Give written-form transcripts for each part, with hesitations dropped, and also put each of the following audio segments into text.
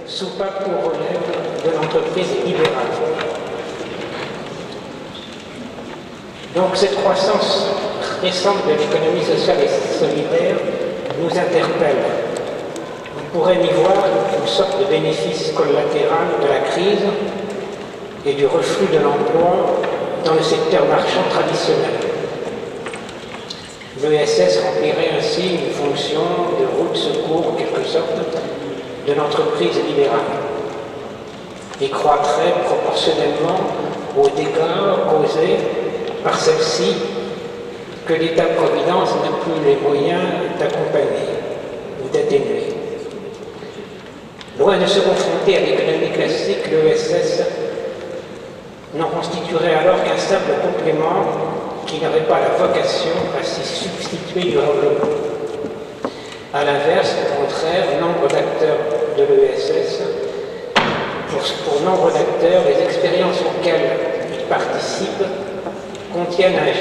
soupape ou relève de l'entreprise libérale. Donc cette croissance récente de l'économie sociale et solidaire nous interpelle. On pourrait y voir une sorte de bénéfice collatéral de la crise et du reflux de l'emploi dans le secteur marchand traditionnel. L'ESS remplirait ainsi une fonction de roue de secours, en quelque sorte, de l'entreprise libérale et croîtrait proportionnellement aux dégâts causés par celle-ci que l'État-providence n'a plus les moyens d'accompagner ou d'atténuer. Loin de se confronter à l'économie classique, l'ESS n'en constituerait alors qu'un simple complément qui n'aurait pas la vocation à s'y substituer durablement. A l'inverse, au contraire, nombre d'acteurs de l'ESS, pour nombre d'acteurs, les expériences auxquelles ils participent contiennent en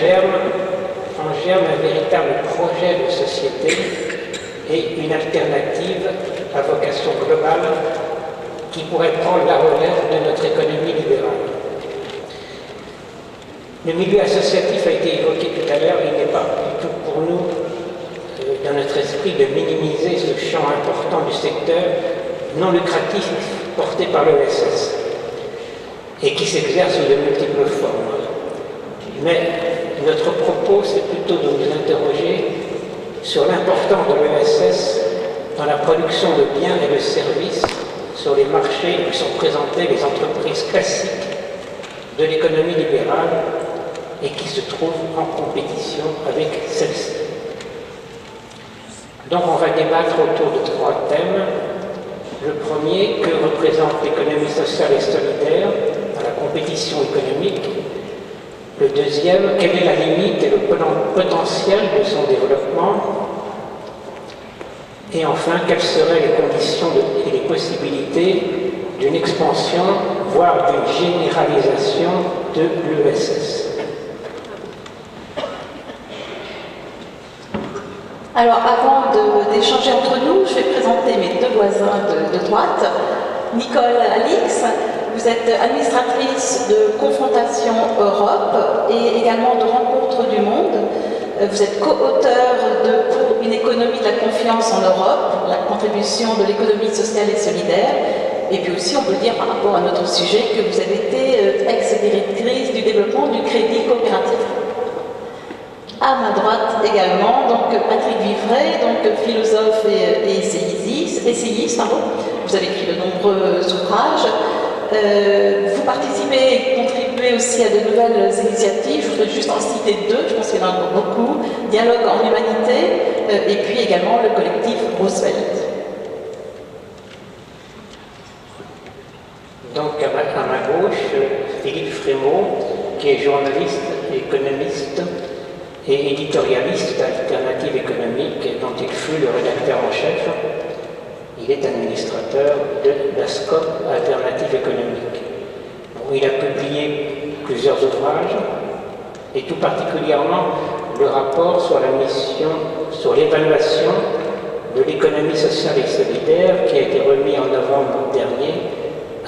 germe un véritable projet de société et une alternative à vocation globale qui pourrait prendre la relève de notre économie libérale. Le milieu associatif a été évoqué tout à l'heure, il n'est pas du tout pour nous dans notre esprit de minimiser ce champ important du secteur non lucratif porté par l'ESS et qui s'exerce sous de multiples formes. Mais notre propos, c'est plutôt de nous interroger sur l'importance de l'ESS dans la production de biens et de services sur les marchés où sont présentées les entreprises classiques de l'économie libérale et qui se trouvent en compétition avec celle-ci. Donc on va débattre autour de trois thèmes. Le premier, que représente l'économie sociale et solidaire dans la compétition économique? Le deuxième, quelle est la limite et le potentiel de son développement? Et enfin, quelles seraient les conditions et les possibilités d'une expansion, voire d'une généralisation de l'ESS? Alors, avant d'échanger entre nous, je vais présenter mes deux voisins de droite. Nicole Alix, vous êtes administratrice de Confrontation Europe et également de Rencontres du Monde. Vous êtes co-auteur de Pour une économie de la confiance en Europe, la contribution de l'économie sociale et solidaire. Et puis aussi, on peut dire par rapport à notre sujet que vous avez été ex-directrice du développement du crédit coopératif. À ma droite également, donc Patrick Vivray, donc philosophe et essayiste, vous avez écrit de nombreux ouvrages. Vous participez et contribuez aussi à de nouvelles initiatives, je voudrais juste en citer deux, je pense qu'il y en a encore beaucoup. Dialogue en humanité et puis également le collectif Roosevelt. Donc à ma gauche, Philippe Frémaux, qui est journaliste, économiste et éditorialiste d'Alternative économique, dont il fut le rédacteur en chef. Il est administrateur de la SCOP Alternative économique. Bon, il a publié plusieurs ouvrages, et tout particulièrement le rapport sur la mission, sur l'évaluation de l'économie sociale et solidaire, qui a été remis en novembre dernier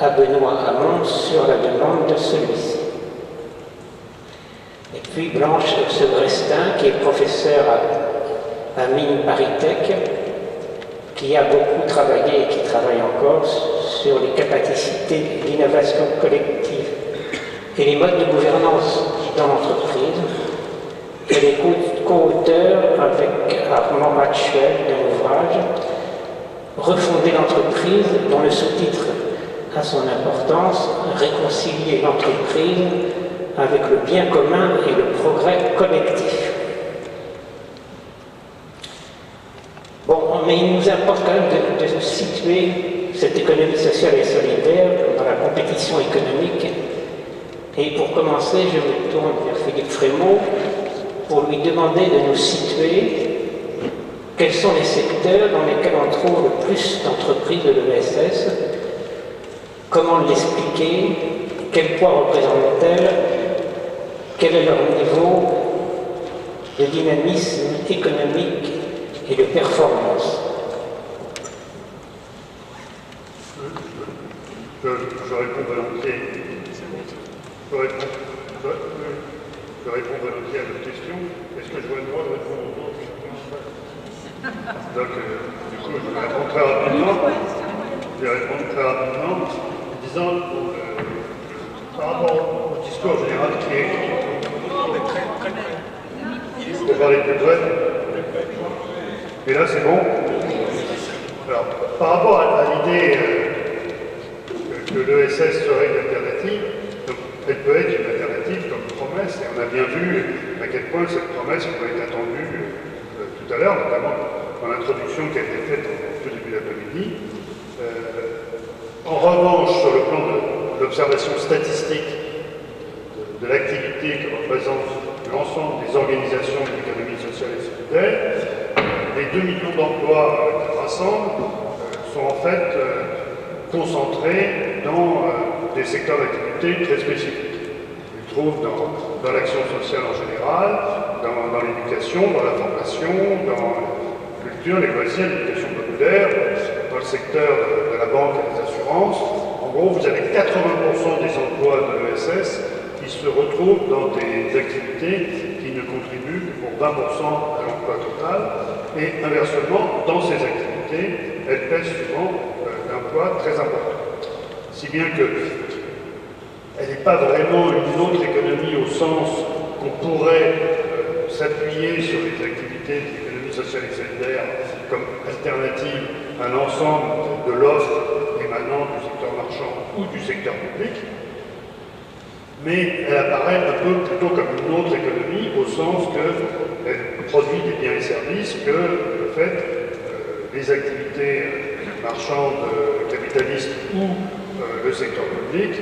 à Benoît Hamon sur la demande de celui-ci. Et puis Blanche Segrestin, qui est professeure à Mines ParisTech, qui a beaucoup travaillé et qui travaille encore sur les capacités d'innovation collective et les modes de gouvernance dans l'entreprise. Elle est co-auteure avec Armand Matchuel d'un ouvrage « Refonder l'entreprise » dont le sous-titre a son importance, réconcilier l'entreprise avec le bien commun et le progrès collectif. Bon, mais il nous importe quand même de situer cette économie sociale et solidaire dans la compétition économique. Et pour commencer, je me tourne vers Philippe Frémaux pour lui demander de nous situer quels sont les secteurs dans lesquels on trouve le plus d'entreprises de l'ESS, comment l'expliquer, quel poids représentent-elles, quel est leur niveau de dynamisme économique et de performance. de répondre volontiers à votre question. Est-ce que je vois le droit de répondre aux autres? Donc, du coup, je vais répondre très rapidement. En disant, par rapport au discours général qui est... Je vais parler plus près. Et là, c'est bon. Alors, par rapport à l'idée que l'ESS serait une alternative, donc, elle peut être une alternative comme promesse, et on a bien vu à quel point cette promesse pouvait être attendue tout à l'heure, notamment dans l'introduction qui a été faite au tout début de l'après-midi. En revanche, sur le plan de l'observation statistique de l'activité que représente l'ensemble des organisations de l'économie sociale et solidaire, les 2 millions d'emplois qu'ils rassemblent sont en fait concentrés dans des secteurs d'activité très spécifiques. On les trouve dans l'action sociale en général, dans l'éducation, dans la formation, dans la culture, les loisirs, l'éducation populaire, dans le secteur de la banque et des assurances. En gros, vous avez 80% des emplois de l'ESS qui se retrouvent dans des activités qui ne contribuent que pour 20% à l'emploi total. Et inversement, dans ces activités, elles pèsent souvent d'un poids très important. Si bien qu'elle n'est pas vraiment une autre économie au sens qu'on pourrait s'appuyer sur les activités de l'économie sociale et solidaire comme alternative à l'ensemble de l'offre émanant du secteur marchand ou du secteur public, mais elle apparaît un peu plutôt comme une autre économie au sens qu'elle produit des biens et services que le fait les activités marchandes capitalistes ou le secteur public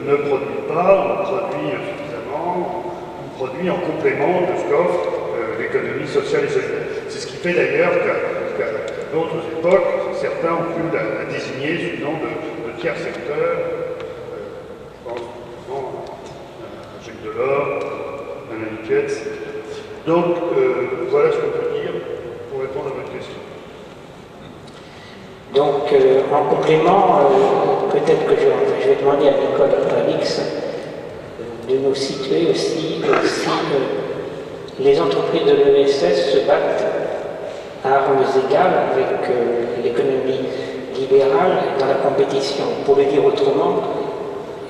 ne produit pas, ou produit insuffisamment, ou produit en complément de ce qu'offre l'économie sociale et solidaire. C'est ce qui fait d'ailleurs qu'à d'autres époques, certains ont pu la désigner sous le nom de tiers secteur. Je pense notamment à Jacques Delors, à Alain Niquetz. Donc voilà ce qu'on peut dire pour répondre à votre question. Donc, en complément, peut-être que je vais demander à Nicole Alix de nous situer aussi si les entreprises de l'ESS se battent à armes égales avec l'économie libérale dans la compétition. Pour le dire autrement,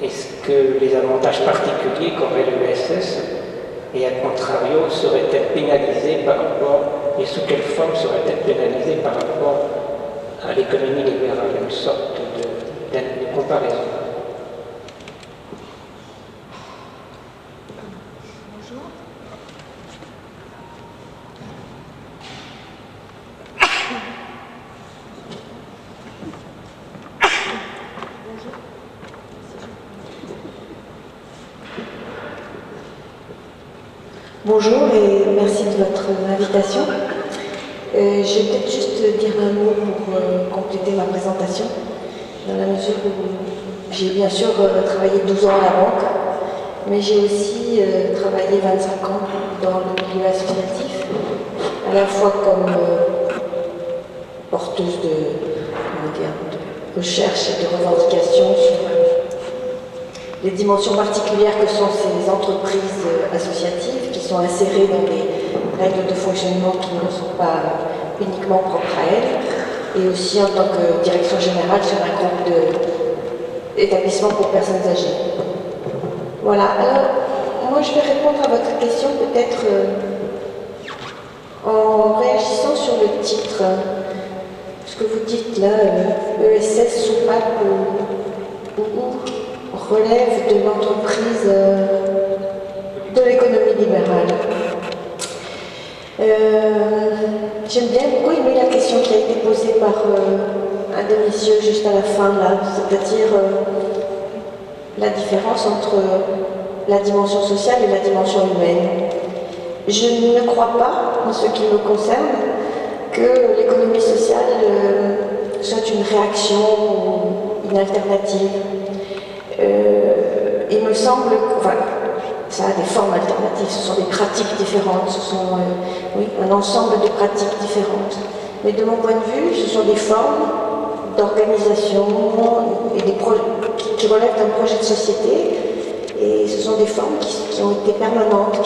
est-ce que les avantages particuliers qu'aurait l'ESS et à contrario seraient-elles pénalisés par rapport, et sous quelle forme seraient-elles pénalisées par rapport à l'économie libérale, une sorte de comparaison. Bonjour. Bonjour et merci de votre invitation. Je vais peut-être juste dire un mot pour compléter ma présentation, dans la mesure où j'ai bien sûr travaillé 12 ans à la banque, mais j'ai aussi travaillé 25 ans dans le milieu associatif, à la fois comme porteuse de recherche et de revendication sur les dimensions particulières que sont ces entreprises associatives qui sont insérées dans des règles de fonctionnement qui ne sont pas uniquement propres à elles, et aussi en tant que direction générale sur un groupe d'établissements pour personnes âgées. Voilà, alors moi je vais répondre à votre question peut-être en réagissant sur le titre. Ce que vous dites là, ESS soupape ou relève de l'entreprise de l'économie libérale. J'aime bien beaucoup aimé la question qui a été posée par un des messieurs juste à la fin, là, c'est-à-dire la différence entre la dimension sociale et la dimension humaine. Je ne crois pas, en ce qui me concerne, que l'économie sociale soit une réaction ou une alternative. Il me semble que, enfin, ça a des formes alternatives, ce sont des pratiques différentes, ce sont oui, un ensemble de pratiques différentes. Mais de mon point de vue, ce sont des formes d'organisation et des qui relèvent d'un projet de société Et ce sont des formes qui ont été permanentes,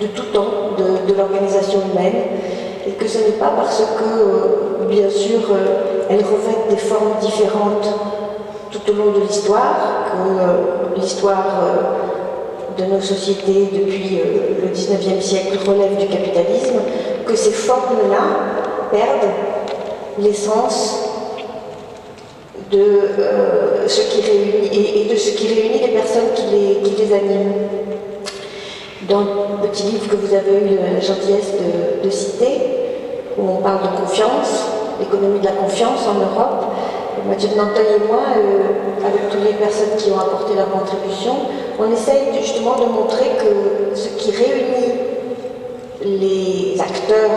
de tout temps de l'organisation humaine, et que ce n'est pas parce que, bien sûr, elles revêtent des formes différentes tout au long de l'histoire, que l'histoire de nos sociétés depuis le 19e siècle relève du capitalisme, que ces formes-là perdent l'essence de ce qui réunit et de ce qui réunit les personnes qui les animent. Dans le petit livre que vous avez eu la gentillesse de citer, où on parle de confiance, l'économie de la confiance en Europe, Mathieu de Nanteuil et moi, avec toutes les personnes qui ont apporté leur contribution, on essaye justement de montrer que ce qui réunit les acteurs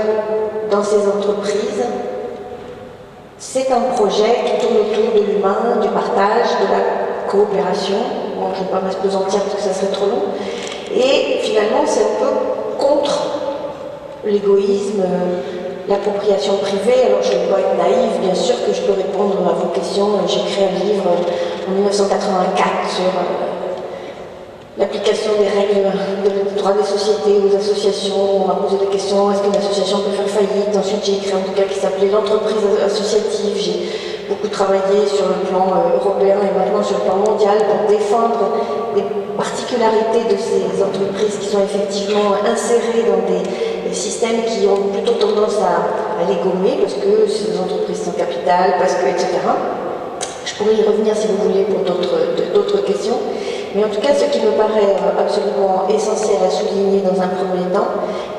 dans ces entreprises, c'est un projet qui tourne autour de l'humain, du partage, de la coopération. Bon, je ne vais pas m'appesantir parce que ça serait trop long. Et finalement, c'est un peu contre l'égoïsme, l'appropriation privée. Alors, je ne vais pas être naïve, bien sûr que je peux répondre à vos questions. J'ai écrit un livre en 1984 sur l'application des règles de droit des sociétés aux associations. On m'a posé des questions, est-ce qu'une association peut faire faillite? Ensuite, j'ai écrit un bouquin qui s'appelait l'entreprise associative. J'ai beaucoup travaillé sur le plan européen et maintenant sur le plan mondial pour défendre les particularités de ces entreprises qui sont effectivement insérées dans des systèmes qui ont plutôt tendance à les gommer parce que ces entreprises sans capital, parce que, etc. Je pourrais y revenir si vous voulez pour d'autres questions. Mais en tout cas, ce qui me paraît absolument essentiel à souligner dans un premier temps,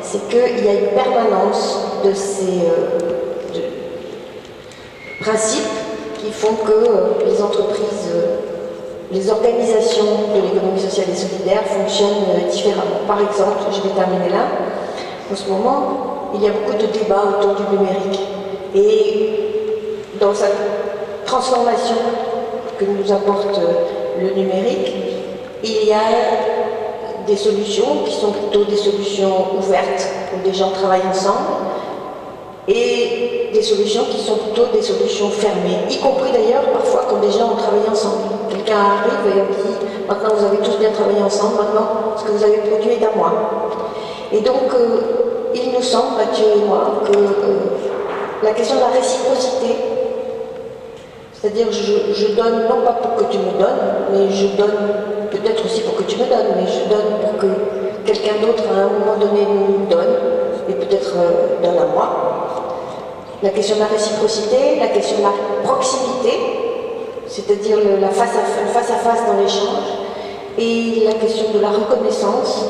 c'est qu'il y a une permanence de ces principes qui font que les entreprises, les organisations de l'économie sociale et solidaire fonctionnent différemment. Par exemple, je vais terminer là, en ce moment, il y a beaucoup de débats autour du numérique. Et dans sa transformation que nous apporte le numérique, il y a des solutions qui sont plutôt des solutions ouvertes, où des gens travaillent ensemble, et des solutions qui sont plutôt des solutions fermées, y compris d'ailleurs parfois quand des gens ont travaillé ensemble. Quelqu'un arrive et on dit « Maintenant vous avez tous bien travaillé ensemble, maintenant ce que vous avez produit est à moi ». Et donc il nous semble, Mathieu et moi, que la question de la réciprocité, c'est-à-dire je donne non pas pour que tu me donnes, mais je donne peut-être aussi pour que tu me donnes, mais je donne pour que quelqu'un d'autre à un moment donné nous donne, et peut-être donne à moi. La question de la réciprocité, la question de la proximité, c'est-à-dire la face à face dans l'échange, et la question de la reconnaissance,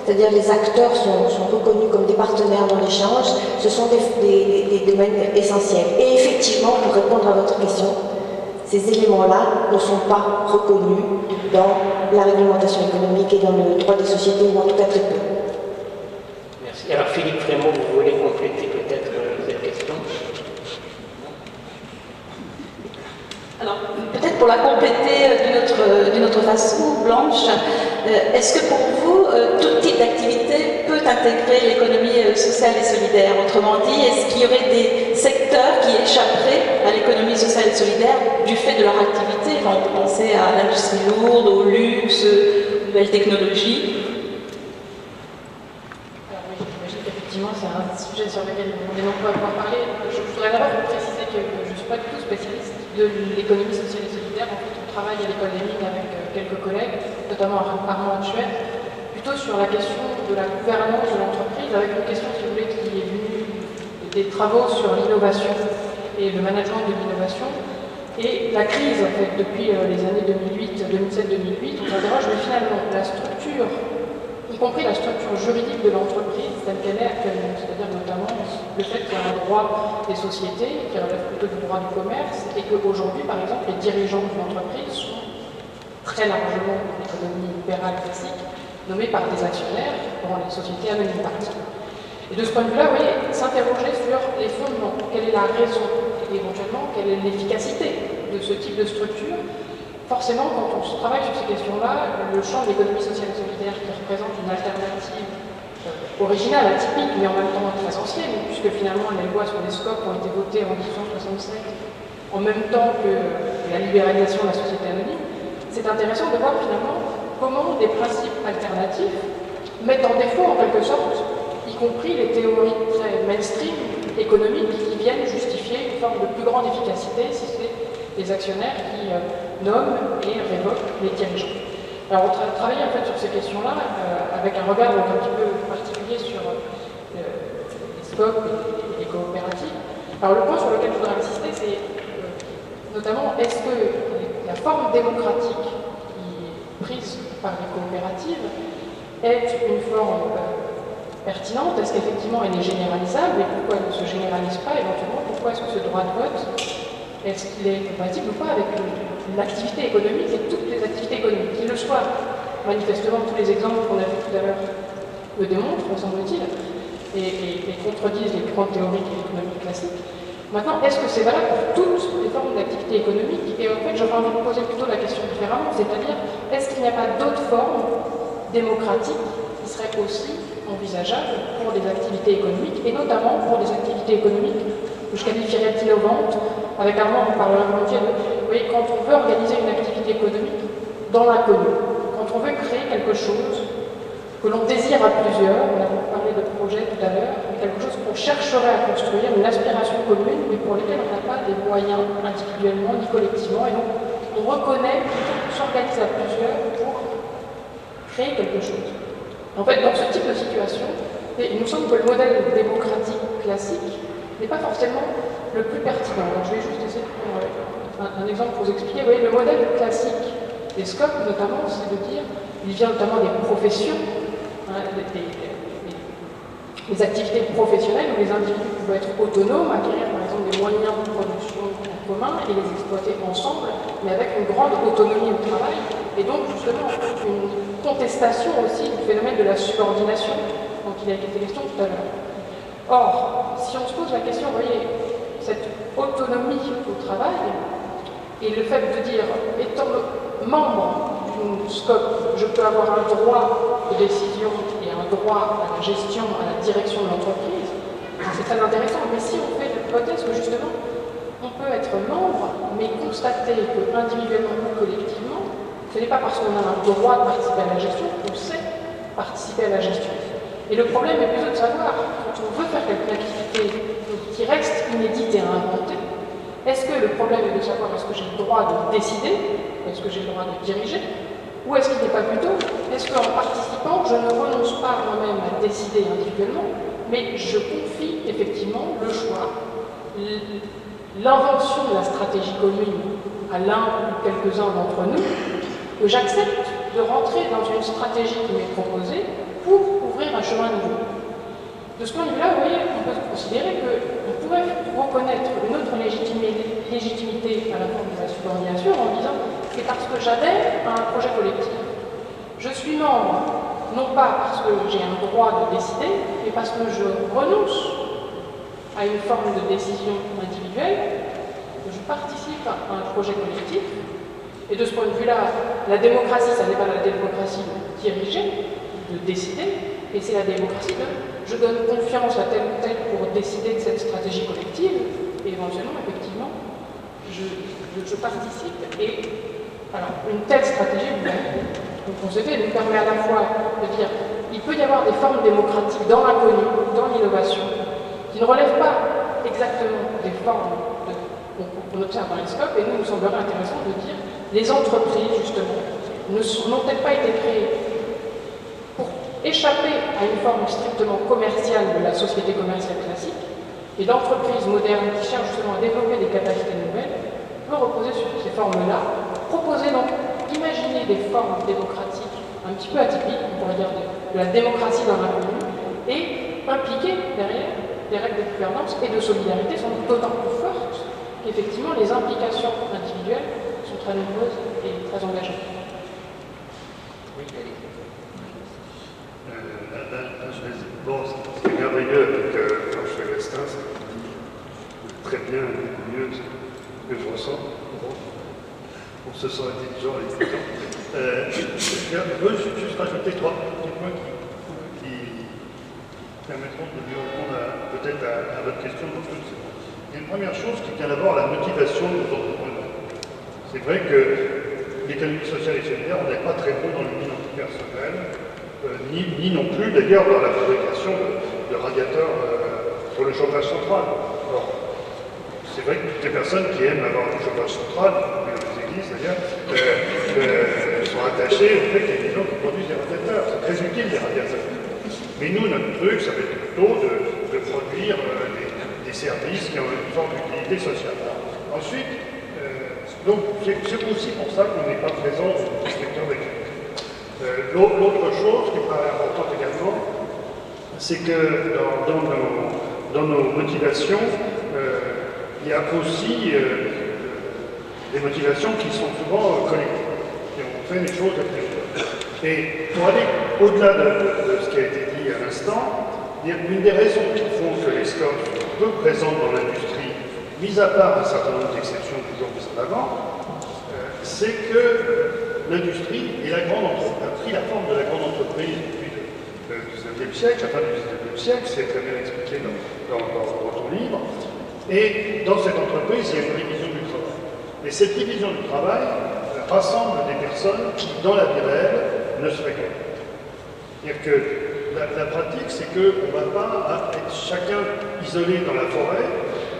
c'est-à-dire les acteurs sont reconnus comme des partenaires dans l'échange, ce sont des domaines essentiels. Et effectivement, pour répondre à votre question, ces éléments-là ne sont pas reconnus dans la réglementation économique et dans le droit des sociétés, ou en tout cas très peu. Merci. Alors Philippe Frémaux, vous voulez compléter peut-être cette question? Alors, peut-être pour la compléter d'une autre façon, Blanche, est-ce que pour vous, tout type d'activité peut intégrer l'économie sociale et solidaire? Autrement dit, est-ce qu'il y aurait des secteurs qui échapperaient à l'économie sociale et solidaire du fait de leur activité? Enfin, on peut penser à l'industrie lourde, au luxe, aux nouvelles technologies. Alors oui, j'imagine qu'effectivement, c'est un sujet sur lequel on est nombreux à pouvoir parler. Je voudrais d'abord préciser que je ne suis pas du tout spécialiste de l'économie sociale et solidaire. En fait, on travaille à l'école des mines avec quelques collègues, notamment Armand Hatchuet, plutôt sur la question de la gouvernance de l'entreprise, avec une question, si vous voulez, qui est venue des travaux sur l'innovation et le management de l'innovation. Et la crise, en fait, depuis les années 2007-2008, on s'interroge, mais finalement, la structure, y compris la structure juridique de l'entreprise telle qu'elle est actuellement, c'est-à-dire notamment le fait qu'il y a un droit des sociétés qui relève plutôt du droit du commerce et qu'aujourd'hui, par exemple, les dirigeants d'une entreprise sont très largement, dans l'économie libérale classique, nommés par des actionnaires dans les sociétés anonymes parties. Et de ce point de vue-là, vous voyez, s'interroger sur les fondements, quelle est la raison et éventuellement quelle est l'efficacité de ce type de structure. Forcément, quand on travaille sur ces questions-là, le champ de l'économie sociale et solidaire qui représente une alternative originale, atypique, mais en même temps très ancienne, puisque finalement les lois sur les scopes ont été votées en 1867, en même temps que la libéralisation de la société anonyme, c'est intéressant de voir finalement comment des principes alternatifs mettent en défaut, en quelque sorte, y compris les théories très mainstream économiques qui viennent justifier une forme de plus grande efficacité si c'est les actionnaires qui nomment et révoquent les dirigeants. Alors on travaille en fait sur ces questions-là avec un regard donc un petit peu particulier sur les SCOP et les coopératives. Alors le point sur lequel je voudrais insister, c'est notamment est-ce que la forme démocratique qui est prise par les coopératives est une forme pertinente? Est-ce qu'effectivement elle est généralisable? Et pourquoi elle ne se généralise pas éventuellement? Pourquoi est-ce que ce droit de vote, est-ce qu'il est compatible ou pas avec l'activité économique et toutes les activités économiques? Qu'il le soit, manifestement, tous les exemples qu'on a vus tout à l'heure le démontrent, me semble-t-il, et contredisent les grandes théories économiques classiques. Maintenant, est-ce que c'est valable pour toutes les formes d'activité économique? Et en fait, j'aurais envie de poser plutôt la question différemment, c'est-à-dire, est-ce qu'il n'y a pas d'autres formes démocratiques qui seraient aussi envisageables pour des activités économiques, et notamment pour des activités économiques que je qualifierais d'innovantes. Avec Armand, on parle volontiers de, vous voyez, quand on veut organiser une activité économique dans l'inconnu, quand on veut créer quelque chose que l'on désire à plusieurs, on a parlé de projet tout à l'heure, quelque chose qu'on chercherait à construire, une aspiration commune, mais pour lesquelles on n'a pas les moyens individuellement ni collectivement, et donc on reconnaît qu'on s'organise à plusieurs pour créer quelque chose. En fait, dans ce type de situation, il nous semble que le modèle démocratique classique n'est pas forcément le plus pertinent. Alors, je vais juste essayer de prendre un exemple pour vous expliquer. Vous voyez, le modèle classique des SCOP, notamment, c'est de dire, il vient notamment des professions, hein, des activités professionnelles où les individus peuvent être autonomes, acquérir par exemple des moyens de production en commun et les exploiter ensemble, mais avec une grande autonomie au travail, et donc justement une contestation aussi du phénomène de la subordination dont il a été question tout à l'heure. Or, si on se pose la question, vous voyez, cette autonomie au travail, et le fait de dire, étant membre d'une SCOP, je peux avoir un droit de décision et un droit à la gestion, à la direction de l'entreprise, c'est très intéressant. Mais si on fait l'hypothèse que justement, on peut être membre, mais constater que individuellement ou collectivement, ce n'est pas parce qu'on a un droit de participer à la gestion qu'on sait participer à la gestion. Et le problème est plutôt de savoir, quand on veut faire quelque activité qui reste inédite et à inventer, est-ce que le problème est de savoir est-ce que j'ai le droit de décider, est-ce que j'ai le droit de diriger, ou est-ce qu'il n'est pas plutôt, est-ce qu'en participant, je ne renonce pas moi-même à décider individuellement, mais je confie effectivement le choix, l'invention de la stratégie commune à l'un ou quelques-uns d'entre nous, que j'accepte de rentrer dans une stratégie qui m'est proposée pour ouvrir un chemin nouveau. De ce point de vue-là, vous voyez, on peut considérer qu'on pourrait reconnaître une autre légitimité à la forme de la subordination en disant que c'est parce que j'adhère à un projet collectif. Je suis membre, non pas parce que j'ai un droit de décider, mais parce que je renonce à une forme de décision individuelle, que je participe à un projet collectif. Et de ce point de vue-là, la démocratie, ça n'est pas la démocratie de diriger, de décider, et c'est la démocratie de je donne confiance à tel ou tel pour décider de cette stratégie collective, et éventuellement, effectivement, je participe. Et alors, une telle stratégie, vous concevez, nous permet à la fois de dire il peut y avoir des formes démocratiques dans l'inconnu, dans l'innovation, qui ne relèvent pas exactement des formes qu'on observe dans les SCOP, et nous semblerait intéressant de dire les entreprises, justement, n'ont peut-être pas été créées pour échapper à une forme strictement commerciale de la société commerciale classique, et l'entreprise moderne qui cherche justement à développer des capacités nouvelles peut reposer sur ces formes-là, proposer donc, imaginer des formes démocratiques un petit peu atypiques, on pourrait dire de la démocratie dans l'inconnu, et impliquer derrière des règles de gouvernance et de solidarité sont d'autant plus fortes qu'effectivement les implications individuelles sont très nombreuses et très engageantes. Bon, ce qui est merveilleux avec quand je fais Westin, c'est très bien, beaucoup mieux ce que je ressens. On se sent intelligent et écoutant. Je veux juste rajouter trois petits points qui permettront de mieux répondre peut-être à votre question. Il y a une première chose qui tient d'abord à la motivation de nos entrepreneurs. C'est vrai que l'économie sociale et solidaire, on n'est pas très bon dans le bilan. personnel, ni non plus d'ailleurs dans la fabrication de radiateurs pour le chauffage central. Alors, c'est vrai que toutes les personnes qui aiment avoir du chauffage central, dans les églises d'ailleurs, sont attachées au fait qu'il y a des gens qui produisent des radiateurs. C'est très utile les radiateurs. Mais nous, notre truc, ça va être plutôt de produire des services qui ont une forme d'utilité sociale. Ensuite, donc c'est aussi pour ça qu'on n'est pas présent sur le secteur d'activité. L'autre chose qui me paraît importante également, c'est que dans nos motivations, il y a aussi des motivations qui sont souvent collectives. Et on fait les choses avec les autres. Et pour aller au-delà de ce qui a été dit à l'instant, une des raisons qui font que les SCOP sont peu présentes dans l'industrie, mis à part un certain nombre d'exceptions toujours mises en avant, c'est que l'industrie a pris la forme de la grande entreprise depuis le 19e siècle, la fin du 19e siècle, c'est très bien expliqué dans ton livre. Et dans cette entreprise, il y a une division du travail. Et cette division du travail rassemble des personnes qui, dans la vie réelle, ne se fréquentent pas. C'est-à-dire que la pratique, c'est qu'on ne va pas être chacun isolé dans la forêt,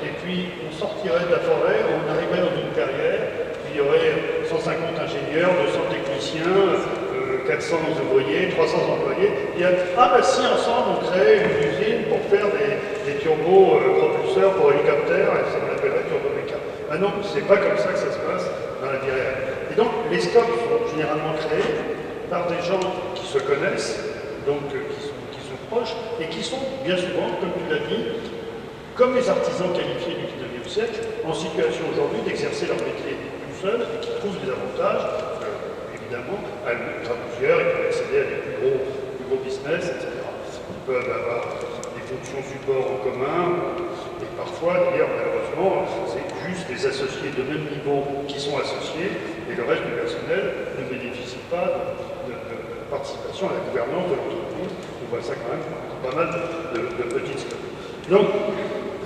et puis on sortirait de la forêt, on arriverait dans une carrière, puis il y aurait 150 ingénieurs, 200 techniciens, 400 ouvriers, 300 employés. Si ensemble on crée une usine pour faire des turbos propulseurs pour hélicoptères, et ça s'appellerait turboméca. Ah non, c'est pas comme ça que ça se passe dans la vie réelle. Et donc les SCOP sont généralement créés par des gens qui se connaissent, donc qui sont proches, et qui sont bien souvent, comme tu l'as dit, comme les artisans qualifiés du 19e siècle, en situation aujourd'hui d'exercer leur métier tout seuls et qui trouvent des avantages, évidemment, à plusieurs, ils peuvent accéder à des plus gros business, etc. Ils peuvent avoir des fonctions support en commun, et parfois, d'ailleurs, malheureusement, c'est juste des associés de même niveau qui sont associés, et le reste du personnel ne bénéficie pas de participation à la gouvernance de l'entreprise. On voit ça quand même dans pas mal de petites scopes. Donc,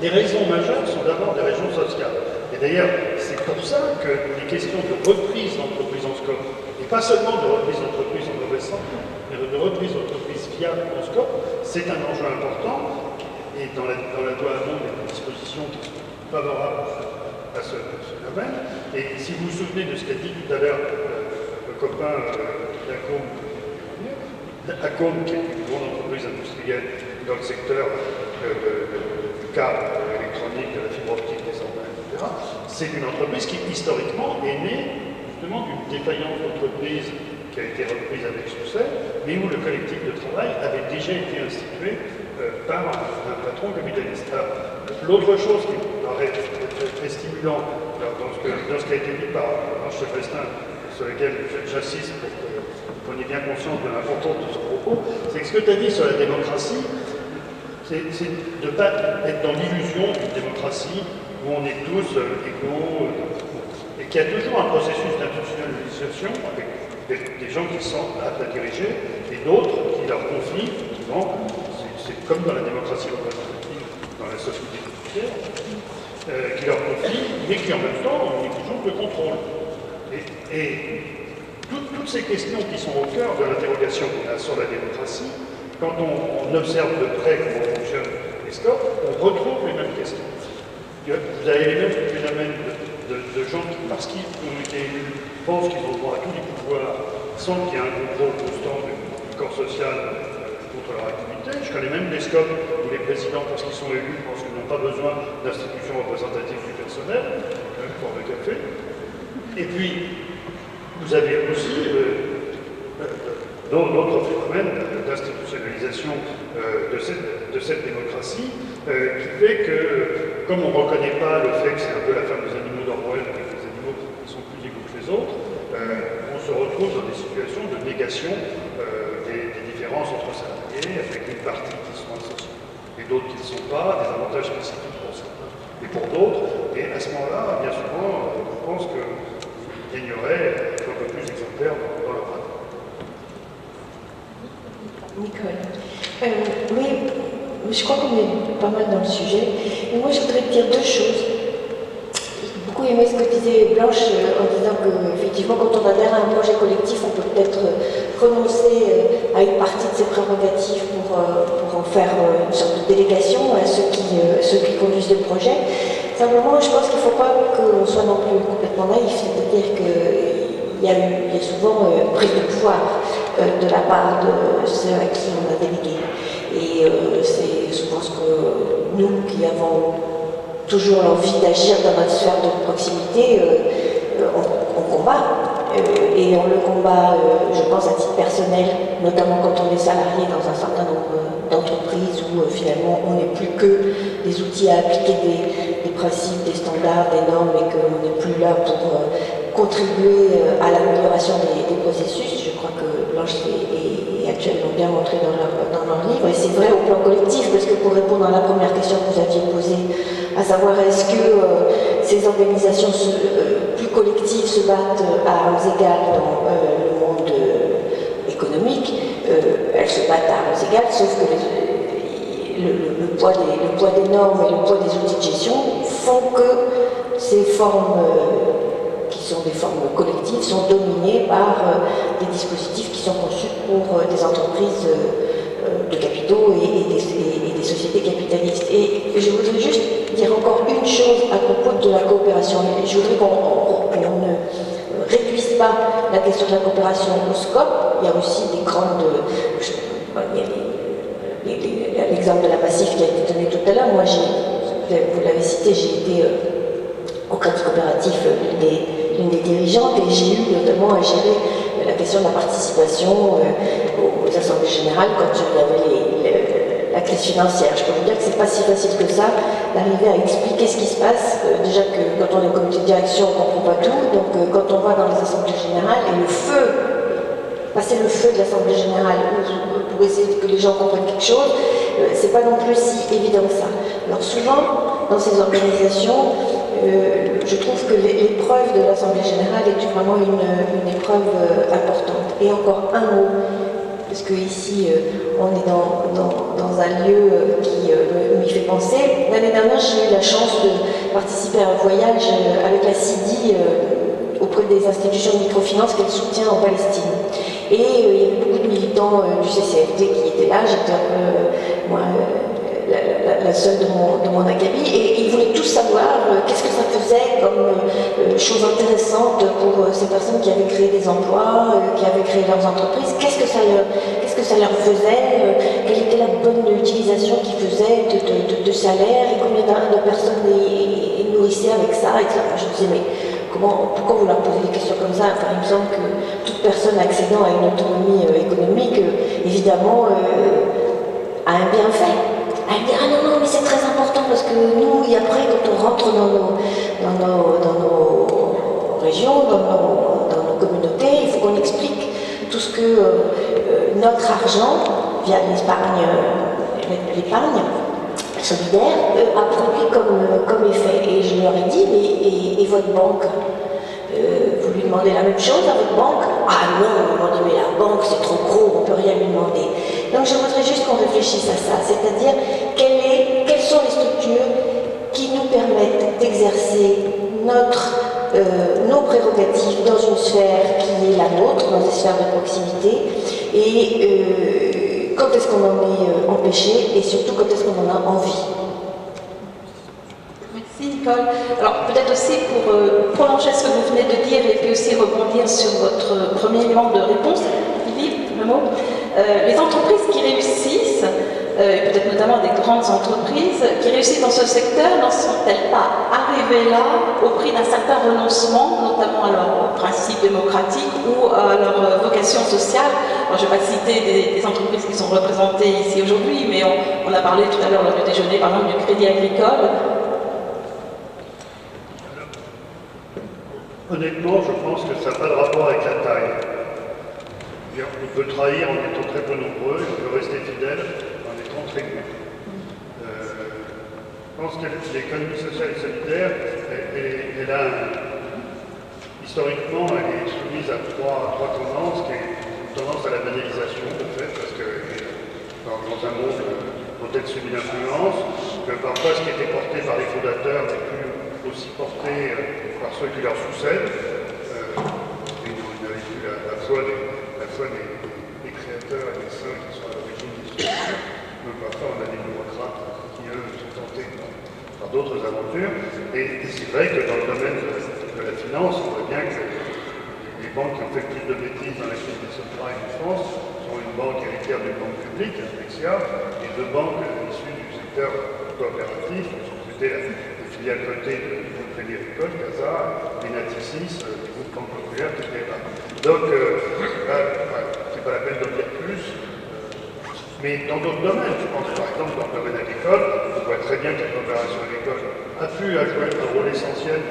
les raisons majeures sont d'abord des raisons sociales. Et d'ailleurs, c'est pour ça que les questions de reprise d'entreprise en scope, et pas seulement de reprise d'entreprise en mauvaise santé, mais de reprise d'entreprise viable en scope, c'est un enjeu important. Et dans la loi Hamon, il y a des dispositions qui sont favorables à ce domaine. Et si vous vous souvenez de ce qu'a dit tout à l'heure le copain Acom, qui est une grande entreprise industrielle dans le secteur du câble électronique, de la fibre optique désormais, etc., c'est une entreprise qui, historiquement, est née justement d'une défaillance d'entreprise qui a été reprise avec succès, mais où le collectif de travail avait déjà été institué par un patron capitaliste. L'autre chose qui me paraît très stimulant dans ce qui a été dit par Ange Festin, sur lequel j'assiste pour qu'on ait bien conscience de l'importance de ce propos, c'est que ce que tu as dit sur la démocratie, c'est de ne pas être dans l'illusion d'une démocratie où on est tous égaux, et qu'il y a toujours un processus d'institutionnalisation avec des gens qui sont aptes à diriger, et d'autres qui leur confient, souvent, c'est comme dans la démocratie représentative, dans la société populaire, qui leur confient, mais qui en même temps ont toujours le contrôle. Et toutes ces questions qui sont au cœur de l'interrogation qu'on a sur la démocratie, quand on observe de près comment fonctionnent les scopes, on retrouve les mêmes questions. Vous avez les mêmes phénomènes de gens qui, parce qu'ils ont été élus, pensent qu'ils ont droit à tous les pouvoirs sans qu'il y ait un contrôle constant du corps social contre leur activité. Je connais même des scopes où les présidents, parce qu'ils sont élus, pensent qu'ils n'ont pas besoin d'institutions représentatives du personnel, pour le café. Et puis, vous avez aussi d'autres phénomènes d'institutionnalisation de cette démocratie qui fait que, comme on ne reconnaît pas le fait que c'est un peu la femme des animaux d'Orwell, avec les animaux qui sont plus égaux que les autres, on se retrouve dans des situations de négation des différences entre salariés, avec une partie qui sont associés et d'autres qui ne sont pas, des avantages spécifiques pour certains et pour d'autres. Et à ce moment-là, bien souvent, je pense qu'il y aurait un peu plus exemplaire dans leur pratique. Nicole. Oui, je crois qu'on est pas mal dans le sujet. Mais moi, je voudrais te dire deux choses. J'ai beaucoup aimé ce que disait Blanche en disant qu'effectivement, quand on adhère à un projet collectif, on peut peut-être renoncer à une partie de ses prérogatives pour en faire une sorte de délégation à ceux qui conduisent le projet. Simplement, je pense qu'il ne faut pas qu'on soit non plus complètement naïf, c'est-à-dire qu'il y a souvent prise de pouvoir de la part de ceux à qui on a délégué. Et c'est souvent ce que nous qui avons toujours l'envie d'agir dans notre sphère de proximité, on combat. Et on le combat, je pense, à titre personnel, notamment quand on est salarié dans un certain nombre d'entreprises où finalement on n'est plus que des outils à appliquer des principes, des standards, des normes et qu'on n'est plus là pour contribuer à l'amélioration des processus. Je crois que Blanche et Actuel l'ont bien montré dans leur livre. Et c'est vrai au plan collectif, parce que pour répondre à la première question que vous aviez posée, à savoir est-ce que ces organisations plus collectives se battent à armes égales dans le monde économique, elles se battent à armes égales, sauf que le poids des normes et le poids des outils de gestion font que ces formes qui sont des formes collectives sont dominées par des dispositifs qui sont conçus pour des entreprises de capitaux et des sociétés capitalistes. Et je voudrais juste dire encore une chose à propos de la coopération. Je voudrais qu'on ne réduise pas la question de la coopération au scope. Il y a aussi des grandes... l'exemple de la Massif qui a été donné tout à l'heure. Moi, vous l'avez cité, j'ai été au Crédit Coopératif l'une des dirigeantes et j'ai eu notamment à gérer la question de la participation aux assemblées générales quand il y avait la crise financière. Je peux vous dire que c'est pas si facile que ça d'arriver à expliquer ce qui se passe. Déjà que quand on est au comité de direction, on ne comprend pas tout. Donc quand on va dans les assemblées générales et passer le feu de l'assemblée générale pour essayer que les gens comprennent quelque chose, c'est pas non plus si évident que ça. Alors souvent, dans ces organisations, je trouve que l'épreuve de l'Assemblée générale est vraiment une épreuve importante. Et encore un mot, parce qu'ici, on est dans un lieu qui m'y fait penser. L'année dernière, j'ai eu la chance de participer à un voyage avec la CIDI auprès des institutions de microfinance qu'elle soutient en Palestine. Et il y avait beaucoup de militants du CCFD qui étaient là. J'étais un peu, moi, la seule de mon acabit, et ils voulaient tous savoir qu'est-ce que ça faisait comme chose intéressante pour ces personnes qui avaient créé des emplois, qui avaient créé leurs entreprises, qu'est-ce que ça leur faisait, quelle était la bonne utilisation qu'ils faisaient de salaire, et combien de personnes ils nourrissaient avec ça, etc. Je me disais, mais pourquoi vous leur posez des questions comme ça? Enfin, il me semble que toute personne accédant à une autonomie économique, évidemment, a un bienfait. Elle me dit, ah non, mais c'est très important parce que nous, et après, quand on rentre dans nos régions, dans nos communautés, il faut qu'on explique tout ce que notre argent, via l'épargne solidaire, a produit comme effet. Et je leur ai dit, mais et votre banque, vous lui demandez la même chose à votre banque? Ah non, on m'a dit, mais la banque c'est trop gros, on ne peut rien lui demander. Donc je voudrais juste qu'on réfléchisse à ça, c'est-à-dire quelles sont les structures qui nous permettent d'exercer nos prérogatives dans une sphère qui est la nôtre, dans des sphères de proximité, et quand est-ce qu'on en est empêché, et surtout quand est-ce qu'on en a envie. Merci Nicole. Alors peut-être aussi pour prolonger ce que vous venez de dire et puis aussi rebondir sur votre premier élément de réponse, Philippe, le mot. Les entreprises qui réussissent, peut-être notamment des grandes entreprises, qui réussissent dans ce secteur, n'en sont-elles pas arrivées là au prix d'un certain renoncement, notamment à leurs principes démocratiques ou à leur vocation sociale? Alors, je ne vais pas citer des entreprises qui sont représentées ici aujourd'hui, mais on a parlé tout à l'heure lors du déjeuner, par exemple, du Crédit Agricole. Honnêtement, je pense que ça n'a pas de rapport avec la taille. On peut trahir en étant très peu nombreux, on peut rester fidèle en étant très peu. Je pense que l'économie sociale et solidaire, historiquement, elle est soumise à trois tendances, qui est une tendance à la banalisation, de fait, parce que dans un monde peut-être subi d'influence, que parfois ce qui était porté par les fondateurs n'est plus aussi porté par ceux qui leur succèdent. On avait vu la foi des personnes qui sont à l'origine des structures. Donc parfois on a des bureaucrates qui, eux, sont tentés par d'autres aventures. Et c'est vrai que dans le domaine de la finance, on voit bien que les banques qui ont fait le plus de bêtises dans la crise des subprimes en France sont une banque héritière d'une banque publique, Dexia, et deux banques issues du secteur coopératif, c'était la filiale cotée du groupe Crédit Agricole, CASA, et Natixis, du groupe Banque Populaire, qui n'était pas. Donc, c'est pas la peine d'en dire plus. Mais dans d'autres domaines, je pense par exemple dans le domaine agricole, on voit très bien que la coopération agricole a pu jouer un rôle essentiel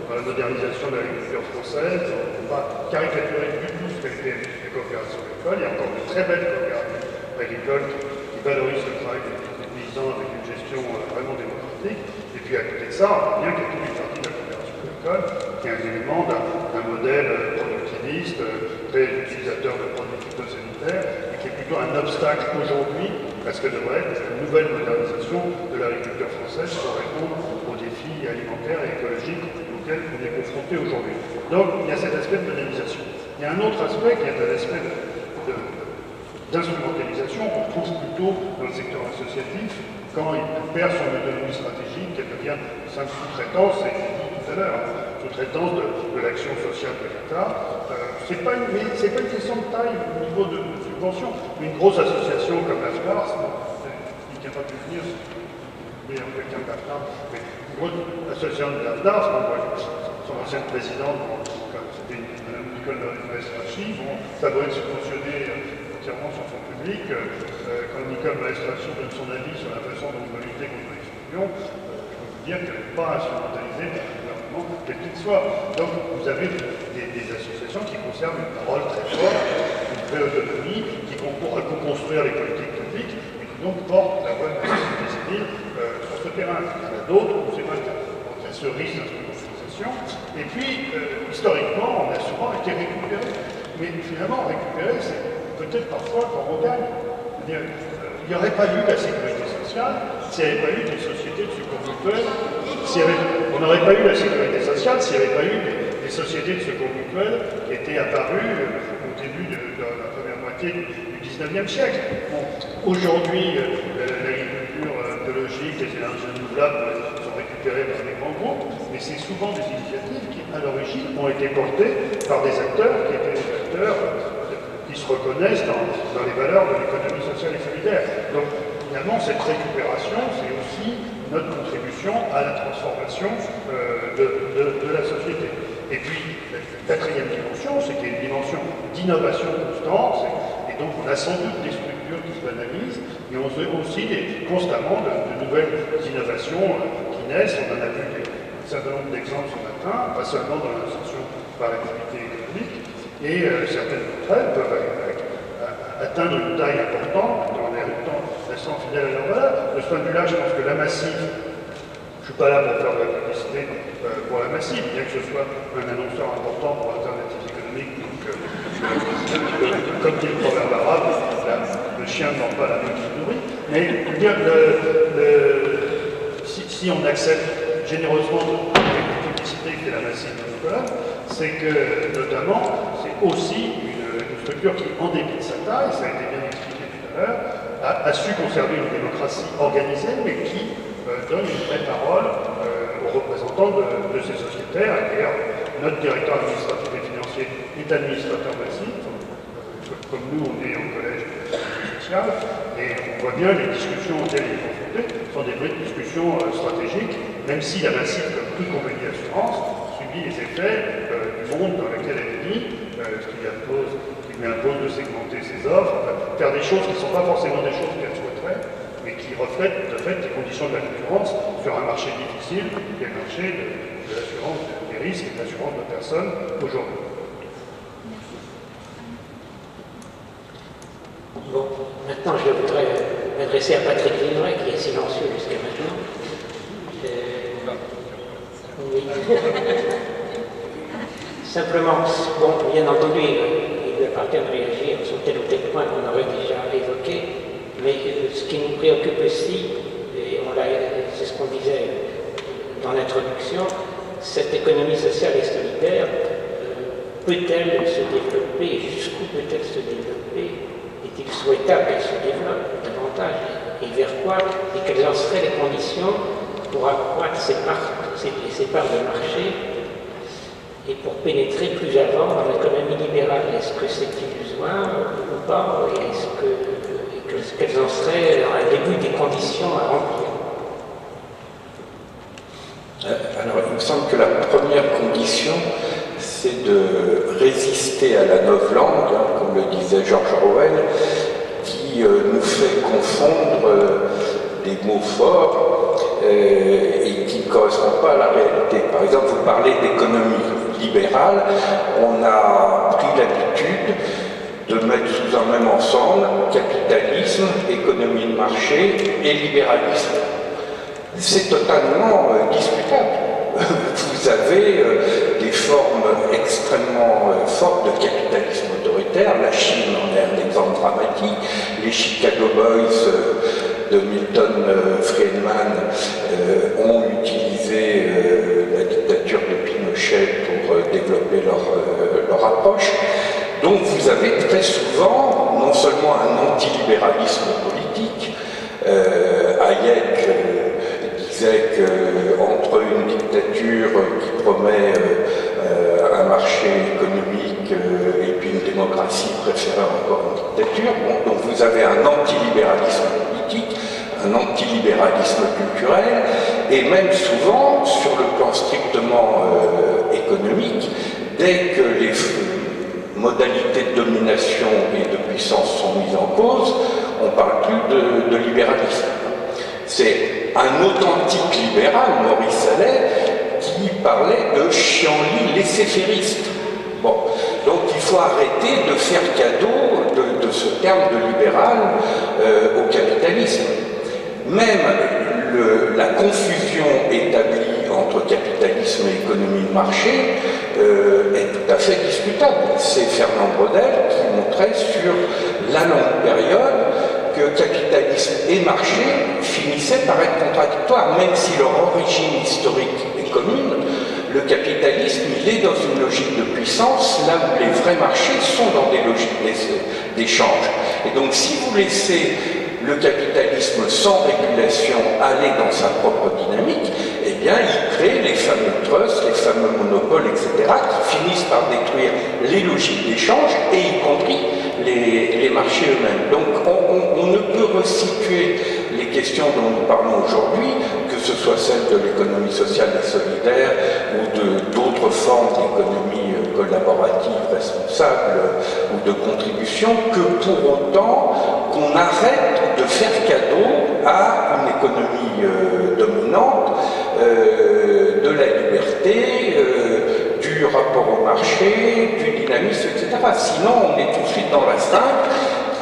dans la modernisation de l'agriculture française. On ne peut pas caricaturer du tout ce qu'était la coopération agricole. Il y a encore de très belles coopératives agricoles qui valorisent le travail des paysans avec une gestion vraiment démocratique. Et puis à côté de ça, on voit bien qu'il y a toute une partie de la coopération agricole qui est un élément d'un modèle productiviste, très utilisateur de produits phytosanitaires, et qui est plutôt un obstacle aujourd'hui à ce que devrait être une nouvelle modernisation de l'agriculture française pour répondre aux défis alimentaires et écologiques auxquels on est confronté aujourd'hui. Donc il y a cet aspect de modernisation. Il y a un autre aspect qui est un aspect d'instrumentalisation qu'on trouve plutôt dans le secteur associatif quand il perd son autonomie stratégique, qu'elle devient simple sous-traitance, et dit tout à l'heure, sous-traitance de l'action sociale de l'État. C'est pas une question de taille au niveau de subvention. Une grosse association comme l'AFNAR, qui n'a pas pu venir, mais quelqu'un de l'AFNAR, mais une grosse association de l'AFNAR, son ancienne présidente, c'était Mme Nicole Maestrachi, ça doit être subventionné entièrement sur fonds publics. Quand Nicole Maestrachi donne son avis sur la façon dont on va lutter contre l'exclusion, je peux vous dire qu'elle n'est pas instrumentalisée par le gouvernement, quel qu'il soit. Donc vous avez des associations qui conservent une parole très forte, une vraie autonomie, qui concourent à co-construire les politiques publiques, et qui donc portent la voix de la société civile sur ce terrain. Il y en a d'autres où c'est pas le cas. Donc il y a ce risque d'instrumentalisation. Et puis, historiquement, on a souvent été récupéré. Mais finalement, récupérer, c'est peut-être parfois quand on gagne. Il n'y aurait pas eu la sécurité sociale s'il n'y avait pas eu des sociétés de secours mutuels. On n'aurait pas eu la sécurité sociale s'il n'y avait pas eu des sociétés de secours mutuels qui étaient apparues au début de la première moitié du 19e siècle. Bon, aujourd'hui, l'agriculture biologique, les énergies renouvelables sont récupérées par des grands groupes, mais c'est souvent des initiatives qui, à l'origine, ont été portées par des acteurs qui étaient des acteurs qui se reconnaissent dans les valeurs de l'économie sociale et solidaire. Donc, finalement, cette récupération, c'est aussi notre contribution à la transformation de la société. Et puis, la quatrième dimension, c'est qu'il y a une dimension d'innovation constante, et donc on a sans doute des structures qui se banalisent, mais on a aussi constamment de nouvelles innovations qui naissent. On en a vu un certain nombre d'exemples ce matin, pas seulement dans l'insertion par l'activité économique, et certaines d'entre elles peuvent atteindre une taille importante en restant fidèles à leurs valeurs. De ce point de vue-là, je pense que la massive, je ne suis pas là pour faire de la publicité pour la massive, bien que ce soit un annonceur important pour Alternatives économiques, donc, comme dit le proverbe arabe, le chien ne mord pas la main qui le nourrit. Mais je veux dire, si on accepte généreusement la publicité que fait la massive de Nicolas, c'est que, notamment, c'est aussi une structure qui, en dépit de sa taille, ça a été bien expliqué tout à l'heure, a su conserver une démocratie organisée, mais qui donne une vraie parole aux représentants de ces sociétaires. Et d'ailleurs, notre directeur administratif et financier est administrateur massif, comme nous, on est en collège social, et on voit bien les discussions auxquelles il est confronté sont des vraies discussions stratégiques, même si la massif, comme toute compagnie d'assurance, subit les effets du monde dans lequel elle vit, ce qui lui impose de segmenter ses offres, faire des choses qui ne sont pas forcément des choses qu'elle souhaiterait, mais qui reflètent de fait les conditions de la concurrence sur un marché difficile, qui est le marché de l'assurance des risques et de l'assurance de personnes aujourd'hui. Bon, maintenant je voudrais m'adresser à Patrick Villeray, qui est silencieux jusqu'à maintenant. Oui. Simplement, bon, bien entendu, il lui appartient de réagir sur tel ou tel point qu'on aurait déjà évoqué, mais ce qui nous préoccupe aussi, et c'est ce qu'on disait dans l'introduction, cette économie sociale et solidaire, peut-elle se développer, jusqu'où peut-elle se développer? Est-il souhaitable qu'elle se développe davantage, et vers quoi, et quelles en seraient les conditions pour accroître ses parts de marché et pour pénétrer plus avant dans l'économie libérale. Est-ce que c'est illusoire ou pas, et quelles en seraient un début des conditions à remplir? Alors, il me semble que la première condition, c'est de résister à la novlangue, hein, comme le disait George Orwell, qui nous fait confondre des mots forts et qui ne correspondent pas à la réalité. Par exemple, vous parlez d'économie libérale, on a pris l'habitude de mettre sous un même ensemble capitalisme, économie de marché et libéralisme. C'est totalement discutable. Vous avez des formes extrêmement fortes de capitalisme autoritaire. La Chine en est un exemple dramatique. Les Chicago Boys de Milton Friedman ont utilisé la dictature de Pinochet pour développer leur approche. Donc vous avez très souvent non seulement un antilibéralisme politique, Hayek disait qu'entre une dictature qui promet un marché économique et puis une démocratie préférait encore une dictature, bon, donc vous avez un antilibéralisme politique, un antilibéralisme culturel, et même souvent, sur le plan strictement économique, dès que les modalités de domination et de puissance sont mises en cause, on ne parle plus de libéralisme. C'est un authentique libéral, Maurice Allais, qui parlait de chienlit laissez-fairiste. Bon, donc il faut arrêter de faire cadeau de ce terme de libéral au capitalisme. Même la confusion établie entre capitalisme et économie de marché est tout à fait discutable. C'est Fernand Braudel qui montrait sur la longue période que capitalisme et marché finissaient par être contradictoires, même si leur origine historique est commune. Le capitalisme, il est dans une logique de puissance, là où les vrais marchés sont dans des logiques d'échange. Et donc, si vous laissez le capitalisme sans régulation aller dans sa propre dynamique, eh bien, il crée les fameux trusts, les fameux monopoles, etc., qui finissent par détruire les logiques d'échange, et y compris les marchés eux-mêmes. Donc, on ne peut resituer les questions dont nous parlons aujourd'hui, que ce soit celle de l'économie sociale et solidaire, ou d'autres formes d'économie collaborative, responsable, ou de contribution, que pour autant qu'on arrête de faire cadeau à une économie dominante de la liberté, du rapport au marché, du dynamisme, etc. Sinon, on est tout de suite dans la l'astreinte,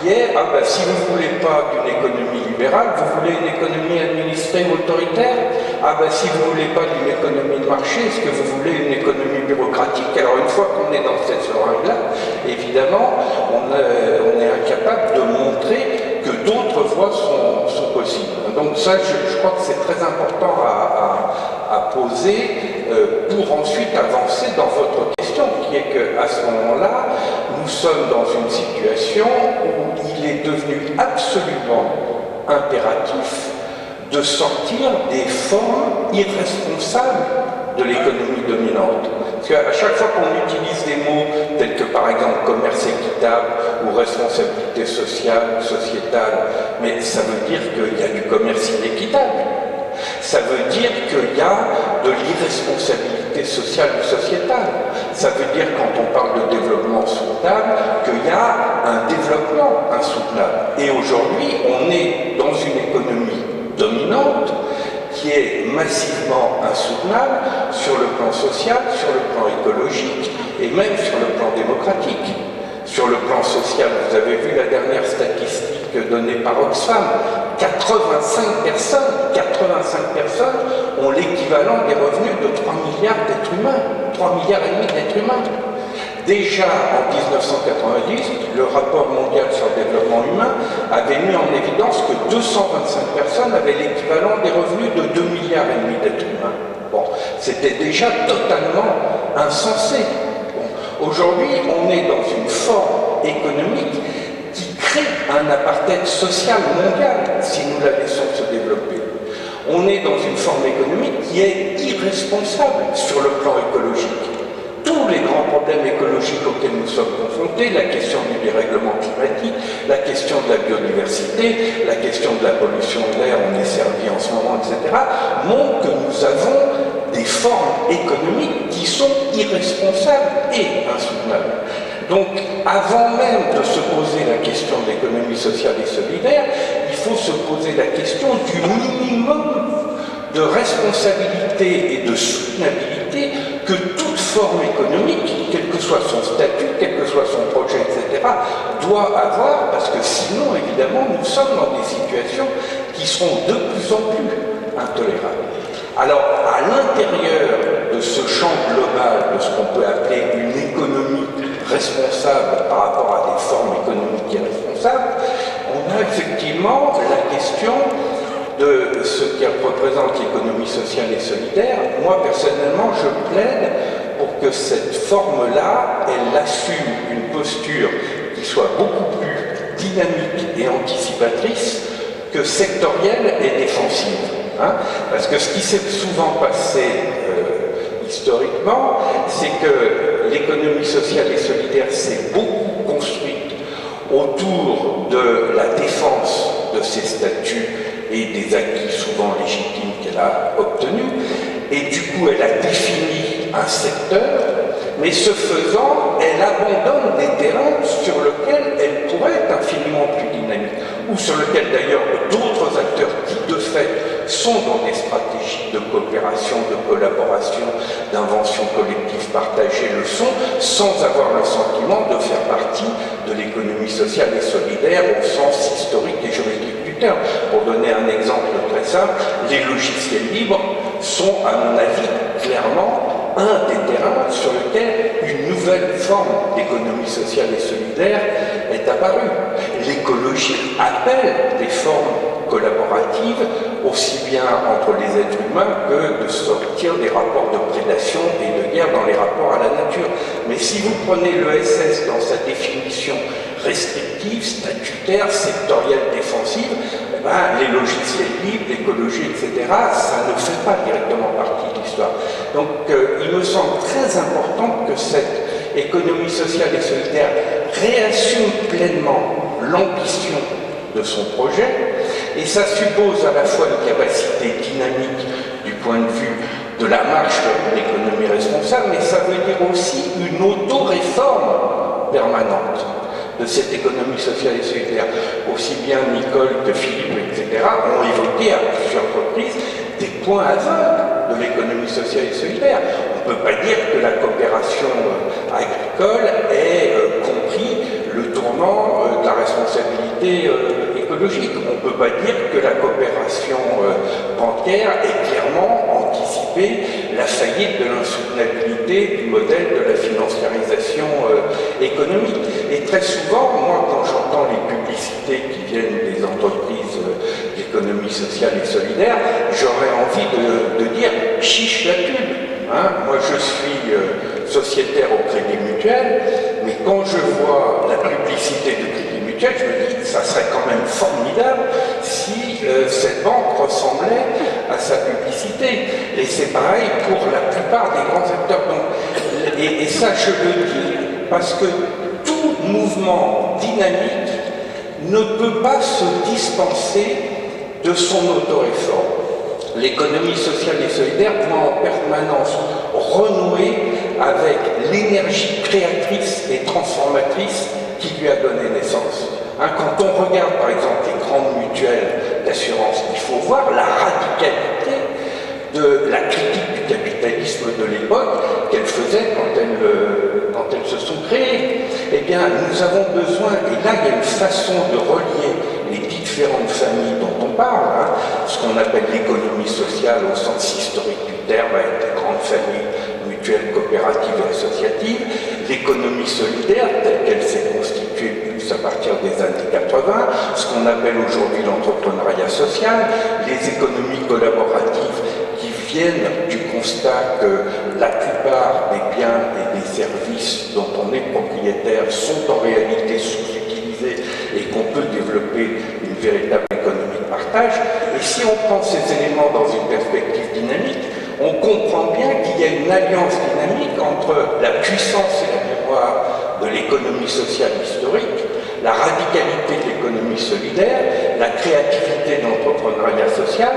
qui est, ah ben, si vous ne voulez pas d'une économie libérale, vous voulez une économie administrée autoritaire. Ah ben, si vous ne voulez pas d'une économie de marché, est-ce que vous voulez une économie bureaucratique? Alors, une fois qu'on est dans cette seringue-là, évidemment, on est incapable de montrer que d'autres voies sont possibles. Donc ça, je crois que c'est très important à poser pour ensuite avancer dans votre question, qui est qu'à ce moment-là, nous sommes dans une situation où il est devenu absolument impératif de sortir des formes irresponsables de l'économie dominante. Parce qu'à chaque fois qu'on utilise des mots tels que par exemple commerce équitable ou responsabilité sociale, sociétale, mais ça veut dire qu'il y a du commerce inéquitable. Ça veut dire qu'il y a de l'irresponsabilité sociale ou sociétale. Ça veut dire, quand on parle de développement soutenable, qu'il y a un développement insoutenable. Et aujourd'hui, on est dans une économie dominante qui est massivement insoutenable sur le plan social, sur le plan écologique et même sur le plan démocratique. Sur le plan social, vous avez vu la dernière statistique donnée par Oxfam, 85 personnes ont l'équivalent des revenus de 3 milliards d'êtres humains, 3 milliards et demi d'êtres humains. Déjà en 1990, le rapport mondial sur le développement humain avait mis en évidence que 225 personnes avaient l'équivalent des revenus de 2 milliards et demi d'êtres humains. Bon, c'était déjà totalement insensé. Bon, aujourd'hui, on est dans une forme économique qui crée un apartheid social mondial si nous la laissons se développer. On est dans une forme économique qui est irresponsable sur le plan écologique. Tous les grands problèmes écologiques auxquels nous sommes confrontés, la question du dérèglement climatique, la question de la biodiversité, la question de la pollution de l'air, on est servi en ce moment, etc., montrent que nous avons des formes économiques qui sont irresponsables et insoutenables. Donc, avant même de se poser la question de l'économie sociale et solidaire, il faut se poser la question du minimum de responsabilité et de soutenabilité que toute forme économique, quel que soit son statut, quel que soit son projet, etc., doit avoir, parce que sinon, évidemment, nous sommes dans des situations qui seront de plus en plus intolérables. Alors, à l'intérieur de ce champ global de ce qu'on peut appeler une économie responsable par rapport à des formes économiques irresponsables, on a effectivement la question de ce qui représente l'économie sociale et solidaire. Moi, personnellement, je plaide pour que cette forme-là, elle assume une posture qui soit beaucoup plus dynamique et anticipatrice que sectorielle et défensive. Hein, parce que ce qui s'est souvent passé historiquement, c'est que l'économie sociale et solidaire s'est beaucoup construite autour de la défense de ses statuts et des acquis souvent légitimes qu'elle a obtenus, et du coup elle a défini un secteur, mais ce faisant, elle abandonne des terrains sur lesquels elle pourrait être infiniment plus dynamique, ou sur lesquels d'ailleurs d'autres acteurs qui de fait sont dans des stratégies de coopération, de collaboration, d'invention collective partagée le sont, sans avoir le sentiment de faire partie de l'économie sociale et solidaire au sens historique et juridique du terme. Pour donner un exemple très simple, les logiciels libres sont, à mon avis, clairement un des terrains sur lequel une nouvelle forme d'économie sociale et solidaire est apparue. L'écologie appelle des formes collaboratives, aussi bien entre les êtres humains que de sortir des rapports de prédation et de guerre dans les rapports à la nature. Mais si vous prenez l'ESS dans sa définition restrictive, statutaire, sectorielle, défensive, les logiciels libres, l'écologie, etc., ça ne fait pas directement partie de l'histoire. Donc il me semble très important que cette économie sociale et solidaire réassume pleinement l'ambition de son projet, et ça suppose à la fois une capacité dynamique du point de vue de la marche vers l'économie responsable, mais ça veut dire aussi une auto-réforme permanente de cette économie sociale et solidaire. Aussi bien Nicole que Philippe, etc., ont évoqué à plusieurs reprises des points aveugles de l'économie sociale et solidaire. On ne peut pas dire que la coopération agricole ait compris le tournant de la responsabilité écologique. On ne peut pas dire que la coopération bancaire ait clairement anticipé la faillite de l'insoutenabilité du modèle de la financiarisation économique. Et très souvent, moi, quand j'entends les publicités qui viennent des entreprises d'économie sociale et solidaire, j'aurais envie de dire « chiche la pub ». Hein, moi, je suis sociétaire au Crédit Mutuel, mais quand je vois la publicité de Crédit Mutuel, je me dis que ça serait quand même formidable si cette banque ressemblait à sa publicité. Et c'est pareil pour la plupart des grands acteurs. Donc, et ça, je le dis parce que tout mouvement dynamique ne peut pas se dispenser de son auto-réforme. L'économie sociale et solidaire doit en permanence renouer avec l'énergie créatrice et transformatrice qui lui a donné naissance. Hein, quand on regarde par exemple les grandes mutuelles d'assurance, il faut voir la radicalité de la critique du capitalisme de l'époque qu'elles faisaient quand elles se sont créées. Eh bien, nous avons besoin, et là il y a une façon de relier les différentes familles dont on parle, hein, ce qu'on appelle l'économie sociale au sens historique du terme, avec les grandes familles mutuelles, coopératives et associatives, l'économie solidaire telle qu'elle s'est constituée plus à partir des années 80, ce qu'on appelle aujourd'hui l'entrepreneuriat social, les économies collaboratives qui viennent du constat que la plupart des biens et des services dont on est propriétaire sont en réalité sous-utilisés et qu'on peut développer une véritable économie de partage. Et si on prend ces éléments dans une perspective dynamique, on comprend bien qu'il y a une alliance dynamique entre la puissance et la mémoire de l'économie sociale historique, la radicalité de l'économie solidaire, la créativité de l'entrepreneuriat social,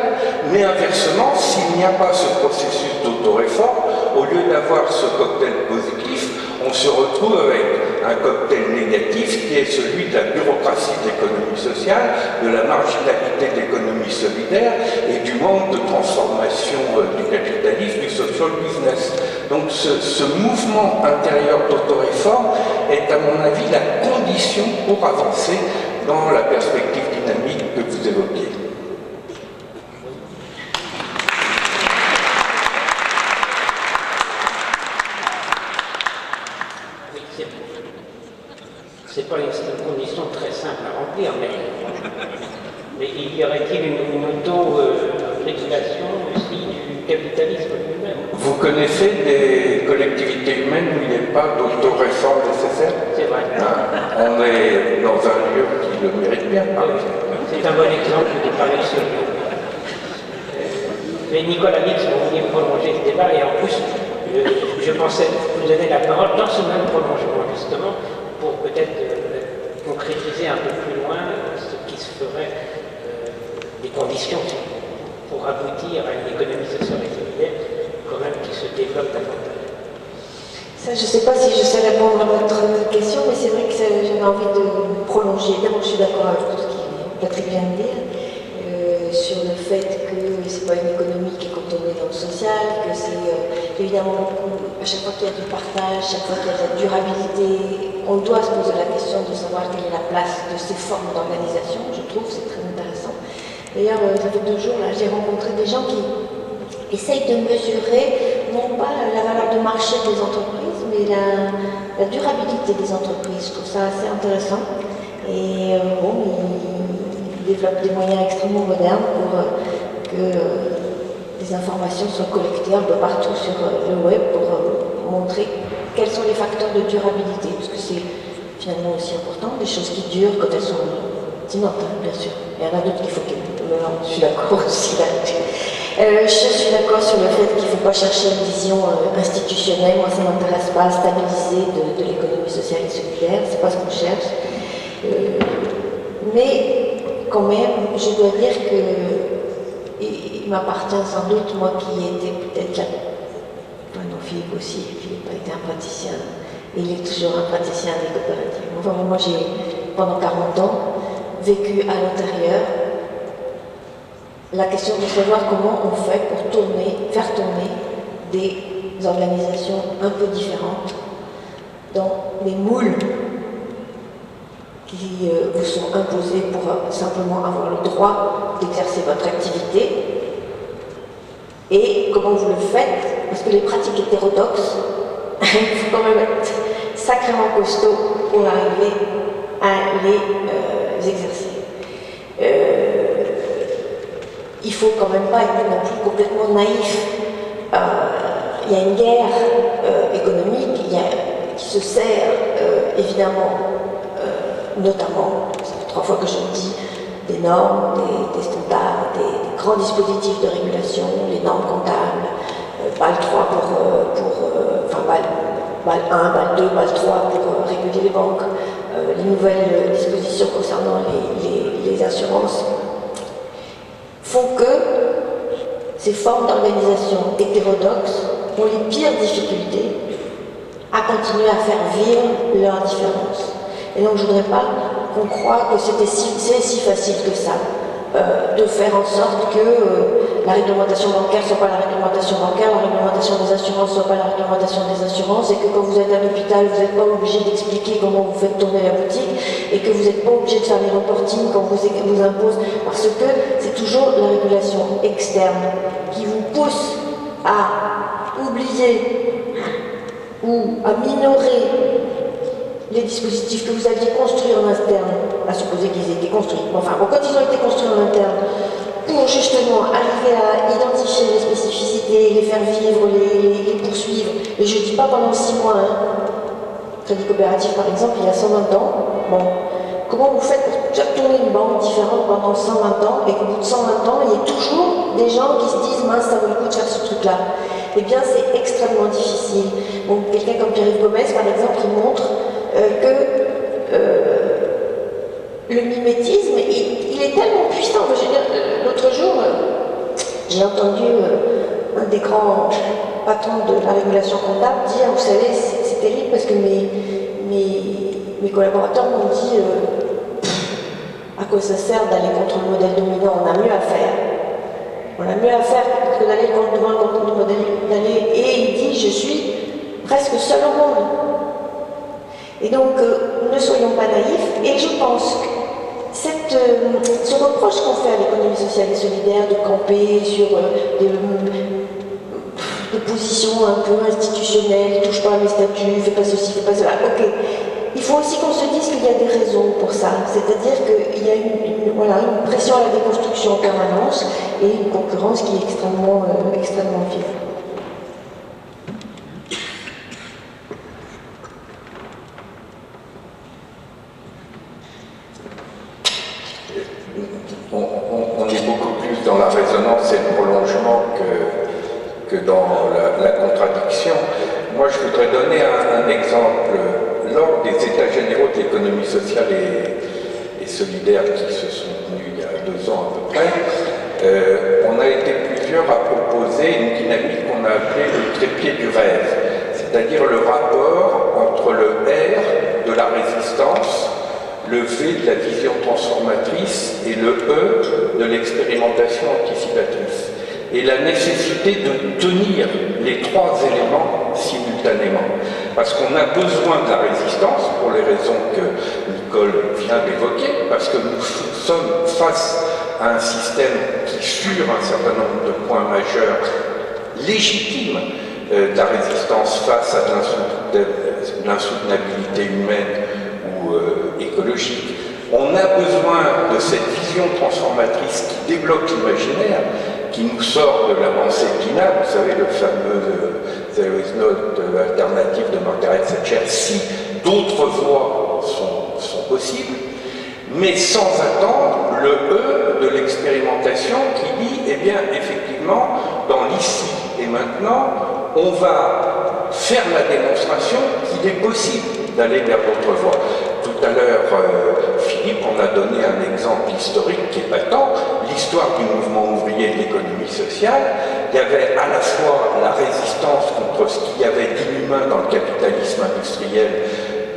mais inversement, s'il n'y a pas ce processus d'autoréforme, au lieu d'avoir ce cocktail positif, on se retrouve avec un cocktail négatif qui est celui de la bureaucratie de l'économie sociale, de la marginalité de l'économie solidaire et du manque de transformation du capitalisme, du social business. Donc ce mouvement intérieur d'autoréforme est à mon avis la condition pour avancer dans la perspective dynamique que vous évoquiez. C'est pas une condition très simple à remplir, mais y aurait-il une auto-régulation aussi du capitalisme lui-même? Vous connaissez des collectivités humaines où il n'y a pas d'autoréforme nécessaire? C'est vrai. On est dans un lieu qui le mérite bien, par exemple. C'est un bon exemple de pareil sur mais Nicolas Alix, vous vouliez prolonger ce débat, et en plus, je pensais vous donner la parole dans ce même prolongement, justement, pour peut-être concrétiser un peu plus loin ce qui se ferait des conditions pour aboutir à une économie sociale et solidaire quand même qui se développe davantage. Ça, je ne sais pas si je sais répondre à votre question, mais c'est vrai que j'avais envie de prolonger. D'abord, je suis d'accord avec tout ce que Patrick vient de dire, sur le fait que ce n'est pas une économie qui est cantonnée dans le social, que c'est évidemment beaucoup, à chaque fois qu'il y a du partage, chaque fois qu'il y a de la durabilité, on doit se poser la question de savoir quelle est la place de ces formes d'organisation. Je trouve c'est très intéressant. D'ailleurs, ça fait 2 jours, là, j'ai rencontré des gens qui essayent de mesurer non pas la valeur de marché des entreprises, mais la durabilité des entreprises. Je trouve ça assez intéressant. Et ils développent des moyens extrêmement modernes pour que des informations soient collectées un peu partout sur le web pour montrer quels sont les facteurs de durabilité, parce que c'est finalement aussi important, des choses qui durent quand elles sont pertinentes, bien sûr. Il y en a d'autres qu'il faut qu'elles... Je suis d'accord aussi là-dessus. Je suis d'accord sur le fait qu'il ne faut pas chercher une vision institutionnelle. Moi, ça ne m'intéresse pas à stabiliser de l'économie sociale et solidaire, c'est pas ce qu'on cherche. Mais quand même, je dois dire que il m'appartient sans doute, moi qui ai été peut-être là, non, Philippe aussi, Philippe a été un praticien, et il est toujours un praticien des coopératives. Enfin, moi j'ai, pendant 40 ans, vécu à l'intérieur la question de savoir comment on fait pour faire tourner des organisations un peu différentes dans les moules qui vous sont imposés pour simplement avoir le droit d'exercer votre activité, et comment vous le faites, parce que les pratiques hétérodoxes, il faut quand même être sacrément costaud pour arriver à les exercer. Il ne faut quand même pas être non plus complètement naïf. Il y a une guerre économique qui se sert évidemment, notamment, ça fait 3 fois que je le dis, des normes, des standards, des grands dispositifs de régulation, les normes comptables, BAL 3 BAL 1, BAL 2, BAL 3 pour réguler les banques, les nouvelles dispositions concernant les assurances, font que ces formes d'organisation hétérodoxes ont les pires difficultés à continuer à faire vivre leurs différences. Et donc je ne voudrais pas qu'on croie que c'est si facile que ça, de faire en sorte que la réglementation bancaire ne soit pas la réglementation bancaire, la réglementation des assurances ne soit pas la réglementation des assurances, et que quand vous êtes à l'hôpital, vous n'êtes pas obligé d'expliquer comment vous faites tourner la boutique, et que vous n'êtes pas obligé de faire les reportings quand vous impose, parce que c'est toujours la régulation externe qui vous pousse à oublier ou à minorer les dispositifs que vous aviez construits en interne, à supposer qu'ils étaient construits. Enfin, bon, quand ils ont été construits en interne, pour justement arriver à identifier les spécificités, les faire vivre, les poursuivre, et je ne dis pas pendant 6 mois, Crédit Coopératif par exemple, il a 120 ans, bon, comment vous faites pour faire tourner une banque différente pendant 120 ans et qu'au bout de 120 ans, il y ait toujours des gens qui se disent « mince, ça vaut le coup de faire ce truc-là ». Eh bien, c'est extrêmement difficile. Donc, quelqu'un comme Pierre-Yves Gomez, par exemple, il montre que le mimétisme, il est tellement puissant. L'autre jour, j'ai entendu un des grands patrons de la régulation comptable dire « vous savez, c'est terrible parce que mes collaborateurs m'ont dit à quoi ça sert d'aller contre le modèle dominant, on a mieux à faire. On a mieux à faire que d'aller devant le modèle dominant. Et il dit, je suis presque seul au monde. Et donc, ne soyons pas naïfs. Et je pense que ce reproche qu'on fait à l'économie sociale et solidaire de camper sur des positions un peu institutionnelles, touche pas à mes statuts, fais pas ceci, fais pas cela. Ok. Il faut aussi qu'on se dise qu'il y a des raisons pour ça, c'est-à-dire qu'il y a une pression à la déconstruction en permanence et une concurrence qui est extrêmement vive. On est beaucoup plus dans la résonance et le prolongement que dans la contradiction. Moi, je voudrais donner un exemple. Lors des États généraux de l'économie sociale et solidaire qui se sont tenus il y a 2 ans à peu près, on a été plusieurs à proposer une dynamique qu'on a appelée le trépied du rêve, c'est-à-dire le rapport entre le R de la résistance, le V de la vision transformatrice et le E de l'expérimentation anticipatrice, et la nécessité de tenir les 3 éléments simultanément. Parce qu'on a besoin de la résistance, pour les raisons que Nicole vient d'évoquer, parce que nous sommes face à un système qui, sur un certain nombre de points majeurs, légitime de la résistance face à de l'insoutenabilité humaine ou écologique. On a besoin de cette vision transformatrice qui débloque l'imaginaire, qui nous sort de la pensée Pina, vous savez, le fameux There is no alternative de Margaret Thatcher, si d'autres voies sont possibles, mais sans attendre le E de l'expérimentation qui dit, eh bien, effectivement, dans l'ici et maintenant, on va faire la démonstration qu'il est possible d'aller vers d'autres voies. Tout à l'heure, Philippe en a donné un exemple historique qui est patent, l'histoire du mouvement ouvrier de l'économie sociale. Il y avait à la fois la résistance contre ce qu'il y avait d'inhumain dans le capitalisme industriel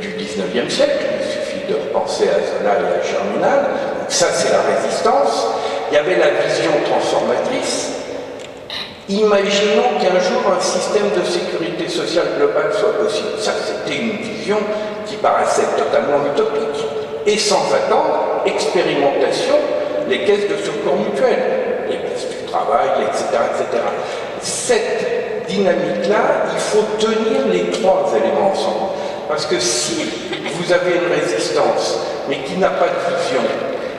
du 19e siècle, il suffit de repenser à Zola et à Germinal, donc ça c'est la résistance. Il y avait la vision transformatrice. Imaginons qu'un jour un système de sécurité sociale globale soit possible. Ça, c'était une vision qui paraissait totalement utopique. Et sans attendre, expérimentation, les caisses de secours mutuels, les caisses du travail, etc., etc. Cette dynamique-là, il faut tenir les 3 éléments ensemble. Parce que si vous avez une résistance, mais qui n'a pas de vision,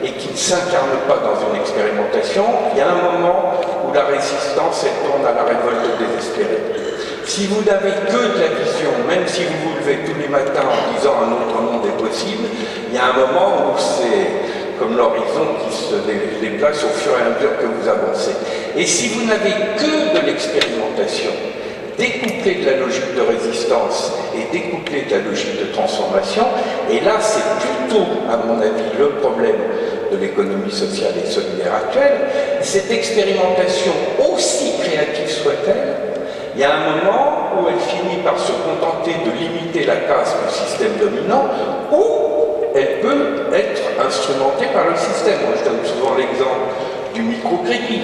et qui ne s'incarne pas dans une expérimentation, il y a un moment où la résistance, elle tourne à la révolte désespérée. Si vous n'avez que de la vision, même si vous vous levez tous les matins en disant un autre monde est possible, il y a un moment où c'est comme l'horizon qui se déplace au fur et à mesure que vous avancez. Et si vous n'avez que de l'expérimentation, découplé de la logique de résistance et découplé de la logique de transformation, et là c'est plutôt, à mon avis, le problème de l'économie sociale et solidaire actuelle, cette expérimentation, aussi créative soit-elle, il y a un moment où elle finit par se contenter de limiter la casse du système dominant, ou elle peut être instrumentée par le système. Moi je donne souvent l'exemple du microcrédit.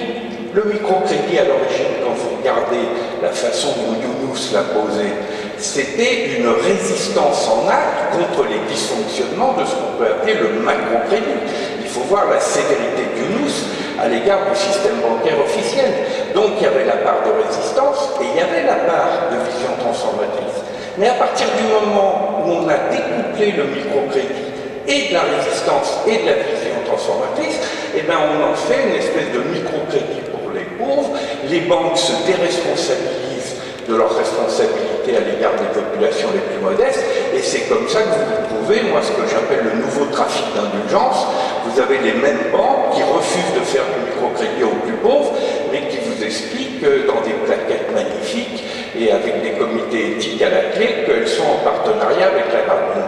Le microcrédit, à l'origine, quand vous regardez la façon dont Younous l'a posé, c'était une résistance en acte contre les dysfonctionnements de ce qu'on peut appeler le macrocrédit. Il faut voir la sévérité de Younous à l'égard du système bancaire officiel. Donc il y avait la part de résistance et il y avait la part de vision transformatrice. Mais à partir du moment où on a découplé le microcrédit et de la résistance et de la vision transformatrice, eh bien on en fait une espèce de microcrédit pour les pauvres, les banques se déresponsabilisent de leurs responsabilités à l'égard des populations les plus modestes. Et c'est comme ça que vous pouvez, moi, ce que j'appelle le nouveau trafic d'indulgence. Vous avez les mêmes banques qui refusent de faire du microcrédit aux plus pauvres, mais qui vous expliquent dans des plaquettes magnifiques et avec des comités éthiques à la clé qu'elles sont en partenariat avec la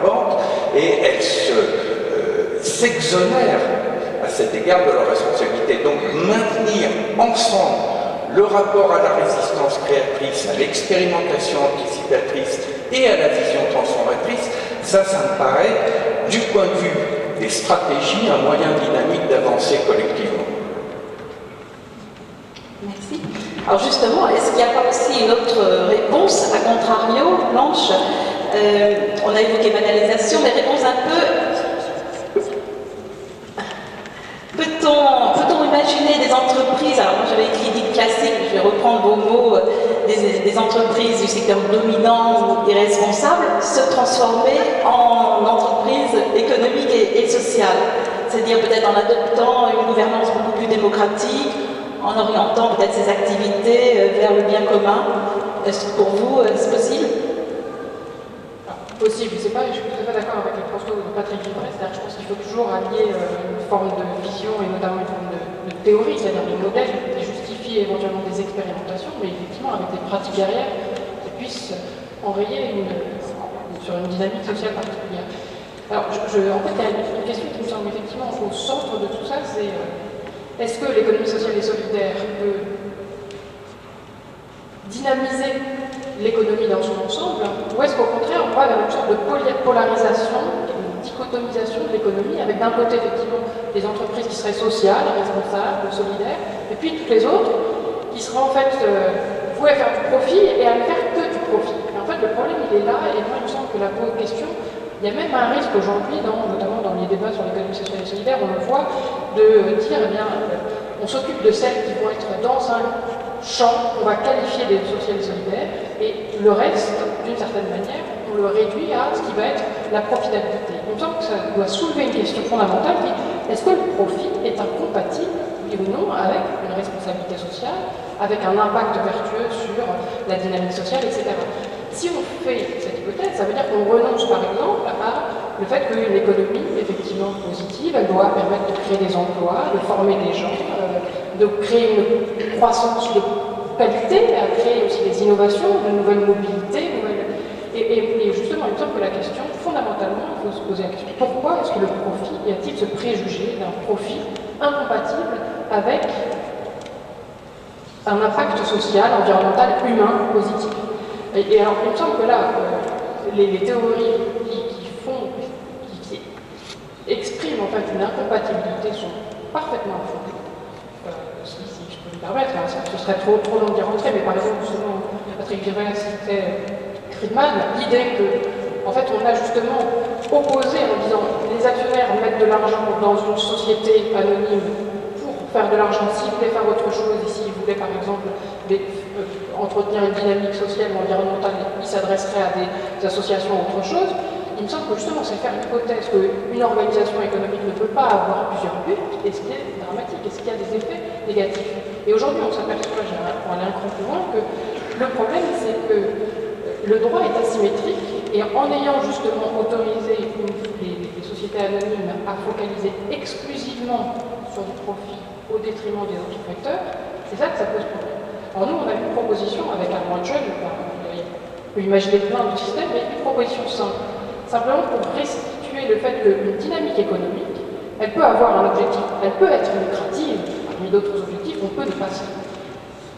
banque et elles s'exonèrent à cet égard de leurs responsabilités. Donc maintenir ensemble le rapport à la résistance créatrice, à l'expérimentation anticipatrice et à la vision transformatrice, ça me paraît, du point de vue des stratégies, un moyen dynamique d'avancer collectivement. Merci. Alors justement, est-ce qu'il n'y a pas aussi une autre réponse, à contrario, Blanche? On a évoqué banalisation, mais réponse un peu... Peut-on imaginer des entreprises, alors moi j'avais écrit dit classique, je vais reprendre vos mots, des entreprises du secteur dominant ou irresponsable, se transformer en entreprises économiques et sociales? C'est-à-dire peut-être en adoptant une gouvernance beaucoup plus démocratique, en orientant peut-être ces activités vers le bien commun. Est-ce que pour vous, c'est possible? Possible, je ne sais pas, je suis tout à fait d'accord avec les propos de Patrick Vibret, c'est-à-dire que je pense qu'il faut toujours allier une forme de vision et notamment une forme de théorie, c'est-à-dire des modèles qui justifient éventuellement des expérimentations, mais effectivement avec des pratiques derrière qui puissent enrayer sur une dynamique sociale particulière. Alors, en fait, il y a une question qui me semble effectivement au centre de tout ça, c'est est-ce que l'économie sociale et solidaire peut dynamiser l'économie dans son ensemble, ou est-ce qu'au contraire on va vers une sorte de polarisation, une dichotomisation de l'économie, avec d'un côté effectivement des entreprises qui seraient sociales, responsables, solidaires, et puis toutes les autres qui seraient en fait vouées à faire du profit et à ne faire que du profit. Et en fait le problème il est là, et moi il me semble que la question, il y a même un risque aujourd'hui, notamment dans les débats sur l'économie sociale et solidaire, on le voit, de dire, eh bien, on s'occupe de celles qui vont être dans un champ qu'on va qualifier des sociales et solidaires, et le reste, d'une certaine manière, on le réduit à ce qui va être la profitabilité. Il me semble que ça doit soulever une question fondamentale qui est: est-ce que le profit est incompatible, oui ou non, avec une responsabilité sociale, avec un impact vertueux sur la dynamique sociale, etc. Si on fait cette hypothèse, ça veut dire qu'on renonce par exemple à le fait qu'une économie effectivement positive, elle doit permettre de créer des emplois, de former des gens, de créer une croissance de qualité, à créer aussi des innovations, de nouvelles mobilités, et justement, il me semble que la question, fondamentalement, il faut se poser la question: pourquoi est-ce que le profit, y a-t-il ce préjugé d'un profit incompatible avec un impact social, environnemental, humain, positif? Et alors, il me semble que là, les théories qui expriment en fait une incompatibilité sont parfaitement fondées. Si je peux me permettre, hein, ce serait trop long d'y rentrer, mais par exemple, justement, Patrick Vibret citait Friedman, l'idée que, en fait, on a justement opposé en disant les actionnaires mettent de l'argent dans une société anonyme pour faire de l'argent s'ils voulaient faire autre chose, et s'ils voulaient, par exemple, entretenir une dynamique sociale ou environnementale, ils s'adresseraient à des associations ou autre chose. Il me semble que justement, c'est faire l'hypothèse qu'une organisation économique ne peut pas avoir plusieurs buts, et ce qui est dramatique, et ce qui a des effets négatifs. Et aujourd'hui, on s'aperçoit, pour aller un cran plus loin, que le problème, c'est que le droit est asymétrique, et en ayant justement autorisé les sociétés anonymes à focaliser exclusivement sur du profit au détriment des autres facteurs, c'est ça que ça pose problème. Alors nous, on a une proposition avec Armand Schell, on peut imaginer plein de systèmes, mais une proposition simple. Simplement pour restituer le fait qu'une dynamique économique, elle peut avoir un objectif, elle peut être lucrative, parmi d'autres objectifs, on peut ne pas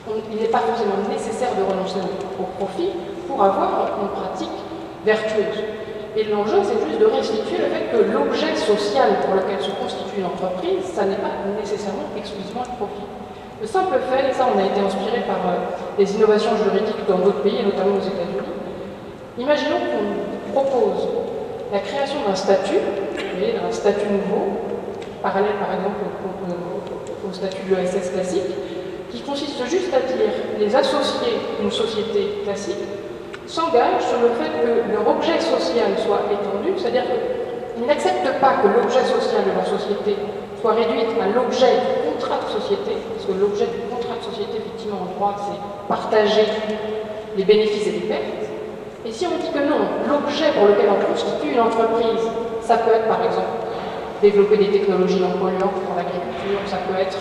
il n'est pas forcément nécessaire de renoncer au profit pour avoir une pratique vertueuse. Et l'enjeu, c'est juste de restituer le fait que l'objet social pour lequel se constitue une entreprise, ça n'est pas nécessairement exclusivement le profit. Le simple fait, et ça on a été inspiré par les innovations juridiques dans d'autres pays, notamment aux États-Unis, imaginons qu'on propose la création d'un statut, un statut nouveau, parallèle par exemple au statut de l'ESS classique, qui consiste juste à dire les associés d'une société classique s'engagent sur le fait que leur objet social soit étendu, c'est-à-dire qu'ils n'acceptent pas que l'objet social de leur société soit réduit à l'objet du contrat de société, parce que l'objet du contrat de société, effectivement, en droit, c'est partager les bénéfices et les pertes. Et si on dit que non, l'objet pour lequel on constitue une entreprise, ça peut être par exemple développer des technologies non polluantes pour l'agriculture, ça peut être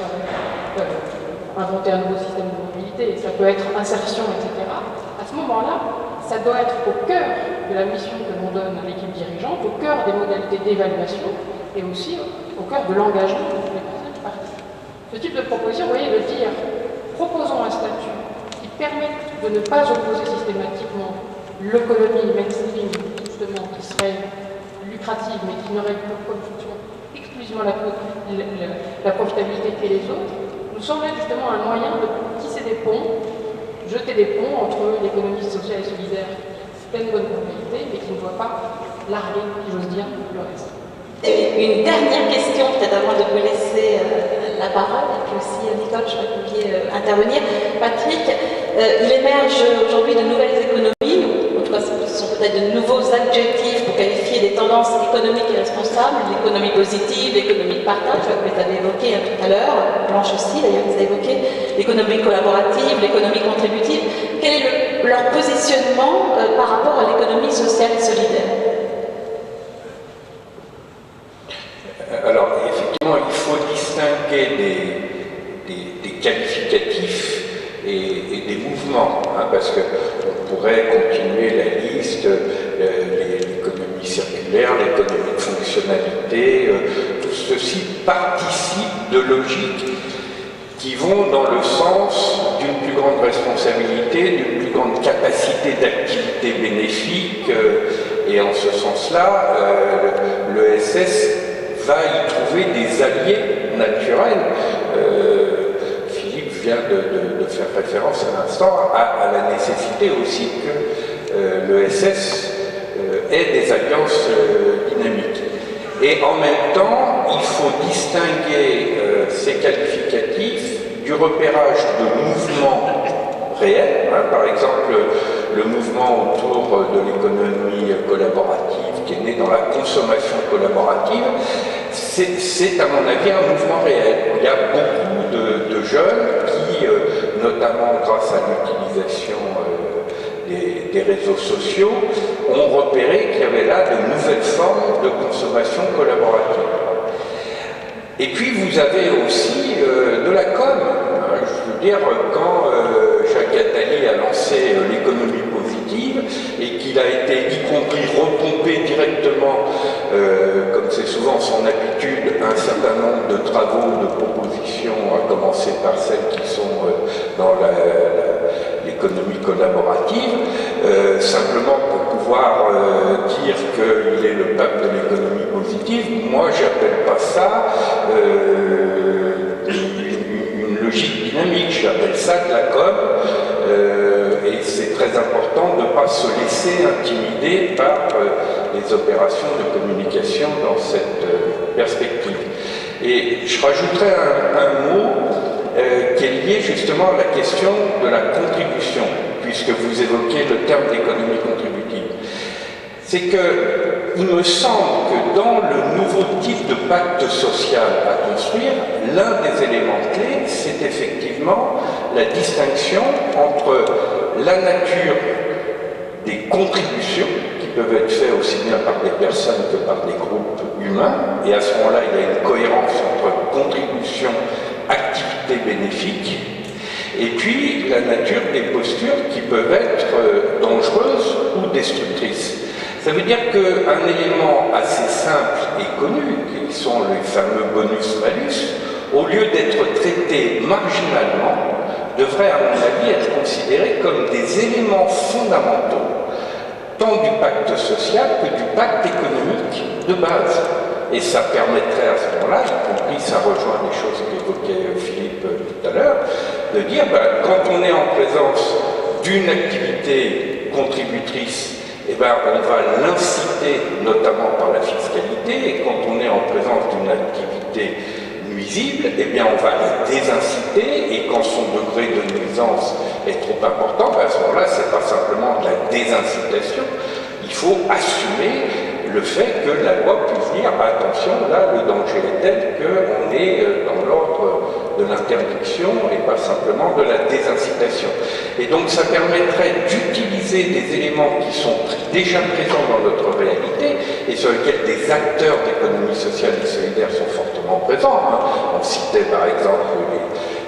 inventer un nouveau système de mobilité, ça peut être insertion, etc. À ce moment-là, ça doit être au cœur de la mission que l'on donne à l'équipe dirigeante, au cœur des modalités d'évaluation et aussi au cœur de l'engagement de toutes les personnes qui participent. Ce type de proposition, vous voyez, de dire proposons un statut qui permette de ne pas opposer systématiquement l'économie mainstream, justement, qui serait lucrative mais qui n'aurait comme fonction exclusivement la profitabilité et les autres, nous semble être justement un moyen de tisser des ponts, jeter des ponts entre l'économie sociale et solidaire pleine de bonne propriété, mais qui ne doit pas larguer, si j'ose dire, le reste. Et une dernière question, peut-être avant de vous laisser la parole, et puis aussi Nicole, je crois que vous vouliez intervenir. Patrick, il émerge aujourd'hui de nouvelles économies, en tout cas ce sont peut-être de nouveaux adjectifs pour qualifier des tendances économiques et responsables, l'économie positive, l'économie de partage, je crois que vous l'avez évoqué tout à l'heure, Blanche aussi d'ailleurs, vous avez évoqué l'économie collaborative, l'économie contributive. Quel est leur positionnement par rapport à l'économie sociale et solidaire? Alors, effectivement, il faut distinguer des qualificatifs et des mouvements, hein, parce qu'on pourrait continuer la liste, l'économie circulaire, l'économie de fonctionnalité, tout ceci participe de logiques qui vont dans le sens d'une plus grande responsabilité, d'une plus grande capacité d'activité bénéfique, et en ce sens-là, l'ESS va y trouver des alliés naturels. Philippe vient de faire référence à l'instant à la nécessité aussi que l'ESS ait des alliances dynamiques. Et en même temps, il faut distinguer ces qualificatifs du repérage de mouvements réels, hein, par exemple le mouvement autour de l'économie collaborative qui est né dans la consommation collaborative, c'est à mon avis un mouvement réel. Il y a beaucoup de jeunes qui, notamment grâce à l'utilisation des réseaux sociaux, ont repéré qu'il y avait là de nouvelles formes de consommation collaborative. Et puis vous avez aussi de la com. Je veux dire, quand Jacques Attali a lancé l'économie positive et qu'il a été y compris repompé directement, comme c'est souvent son habitude, un certain nombre de travaux, de propositions, à commencer par celles qui sont dans l'économie collaborative, simplement pour pouvoir dire qu'il est le pape de l'économie positive. Moi, j'appelle pas ça une logique dynamique, j'appelle ça de la com, et c'est très important de ne pas se laisser intimider par les opérations de communication dans cette perspective. Et je rajouterai un mot qui est lié justement à la question de la contribution, puisque vous évoquez le terme d'économie contributive. C'est que il me semble que dans le nouveau type de pacte social à construire, l'un des éléments clés, c'est effectivement la distinction entre la nature des contributions, qui peuvent être faites aussi bien par des personnes que par des groupes humains, et à ce moment-là, il y a une cohérence entre contribution, activité bénéfique, et puis la nature des postures qui peuvent être dangereuses ou destructrices. Ça veut dire qu'un élément assez simple et connu, qui sont les fameux bonus-malus, au lieu d'être traité marginalement, devrait, à mon avis, être considéré comme des éléments fondamentaux, tant du pacte social que du pacte économique de base. Et ça permettrait à ce moment-là, y compris, ça rejoint les choses qu'évoquait Philippe tout à l'heure, de dire, quand on est en présence d'une activité contributrice, on va l'inciter notamment par la fiscalité, et quand on est en présence d'une activité nuisible, on va la désinciter, et quand son degré de nuisance est trop important, à ce moment-là, ce n'est pas simplement de la désincitation, il faut assumer le fait que la loi puisse dire attention, là, le danger est tel qu'on est dans l'ordre de l'impossible. l'interdiction et pas simplement de la désincitation. Et donc ça permettrait d'utiliser des éléments qui sont déjà présents dans notre réalité et sur lesquels des acteurs d'économie sociale et solidaire sont fortement présents. On citait par exemple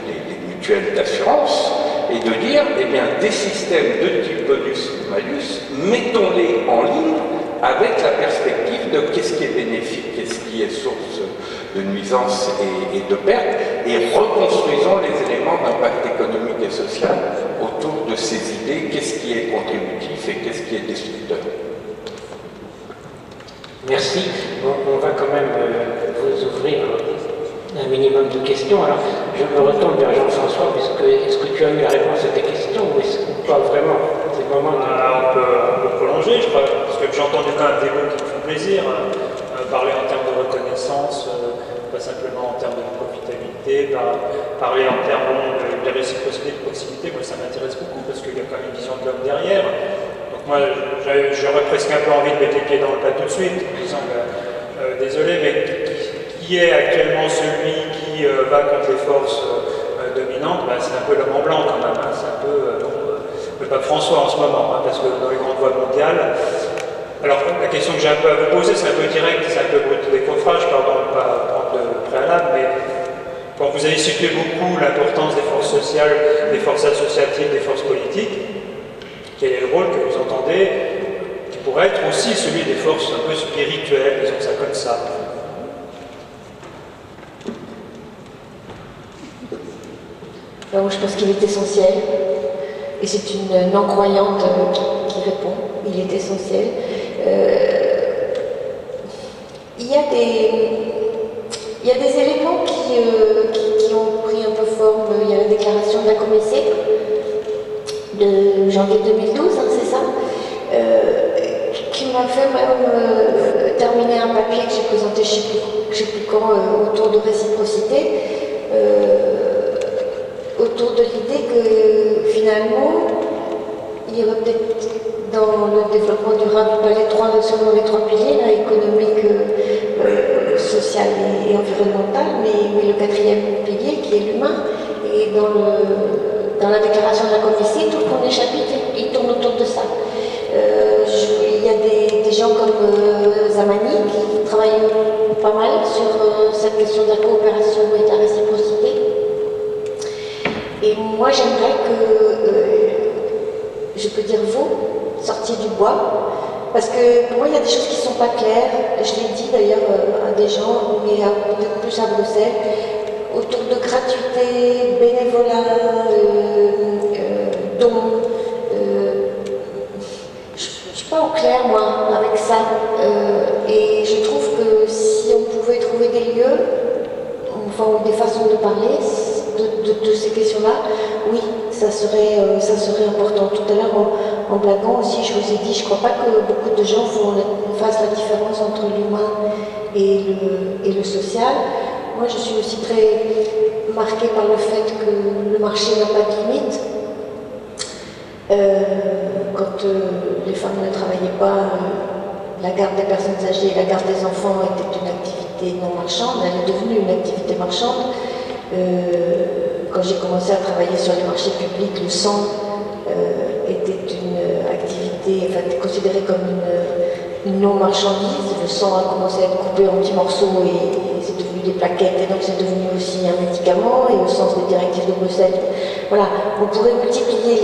les mutuelles d'assurance, et de dire, eh bien, des systèmes de type bonus-malus, mettons-les en ligne avec la perspective de qu'est-ce qui est bénéfique, qu'est-ce qui est source de nuisances et de pertes, et reconstruisons les éléments d'impact économique et social autour de ces idées, qu'est-ce qui est contributif et qu'est-ce qui est destructeur. Merci. Bon, on va quand même vous ouvrir un minimum de questions. Alors, je me retourne vers Jean-François, puisque est-ce que tu as eu la réponse à tes questions ou est-ce que pas vraiment? C'est le moment de... on peut prolonger, je crois, parce que j'ai entendu quand même des mots qui me font plaisir. Parler en termes de reconnaissance, pas simplement en termes de profitabilité, parler en termes de réciprocité, de proximité, moi ça m'intéresse beaucoup parce qu'il y a quand même une vision de l'homme derrière. Donc moi j'aurais presque un peu envie de mettre les pieds dans le plat tout de suite, en disant désolé, mais qui est actuellement celui qui va contre les forces dominantes? C'est un peu l'homme en blanc quand même, c'est un peu le pape François en ce moment, parce que dans les grandes voies mondiales. Alors, la question que j'ai un peu à vous poser, c'est un peu direct, c'est un peu brut de décoffrage, pardon, pas prendre de préalable, mais quand vous avez situé beaucoup l'importance des forces sociales, des forces associatives, des forces politiques, quel est le rôle que vous entendez, qui pourrait être aussi celui des forces un peu spirituelles, disons ça comme ça? Alors, je pense qu'il est essentiel, et c'est une non-croyante qui répond, il est essentiel. Il y a des éléments qui ont pris un peu forme. Il y a la déclaration de la Comessée de janvier 2012, c'est ça, qui m'a fait même terminer un papier que j'ai présenté, je ne sais plus quand, autour de réciprocité, autour de l'idée que finalement, il y aurait peut-être dans le développement durable, seulement les trois piliers, là, économique, social et environnemental, mais le quatrième pilier qui est l'humain. Et dans la déclaration de la Comessée, tout le premier chapitre, il tourne autour de ça. Il y a des gens comme Zamani qui travaillent pas mal sur cette question de la coopération et de la réciprocité. Et moi, j'aimerais que, je peux dire vous, sortir du bois, parce que pour moi il y a des choses qui ne sont pas claires, je l'ai dit d'ailleurs à des gens, mais peut-être plus à Bruxelles, autour de gratuité, bénévolat, dons. Je ne suis pas au clair moi avec ça, et je trouve que si on pouvait trouver des lieux, enfin des façons de parler de ces questions-là, oui, ça serait important. Tout à l'heure, en blaguant aussi, je vous ai dit, je ne crois pas que beaucoup de gens fassent la différence entre l'humain et le social. Moi, je suis aussi très marquée par le fait que le marché n'a pas de limite. Quand les femmes ne travaillaient pas, la garde des personnes âgées et la garde des enfants était une activité non marchande, elle est devenue une activité marchande. Quand j'ai commencé à travailler sur les marchés publics, le sang était une activité considérée comme une non-marchandise. Le sang a commencé à être coupé en petits morceaux et c'est devenu des plaquettes, et donc c'est devenu aussi un médicament, et au sens des directives de Bruxelles. Voilà, on pourrait multiplier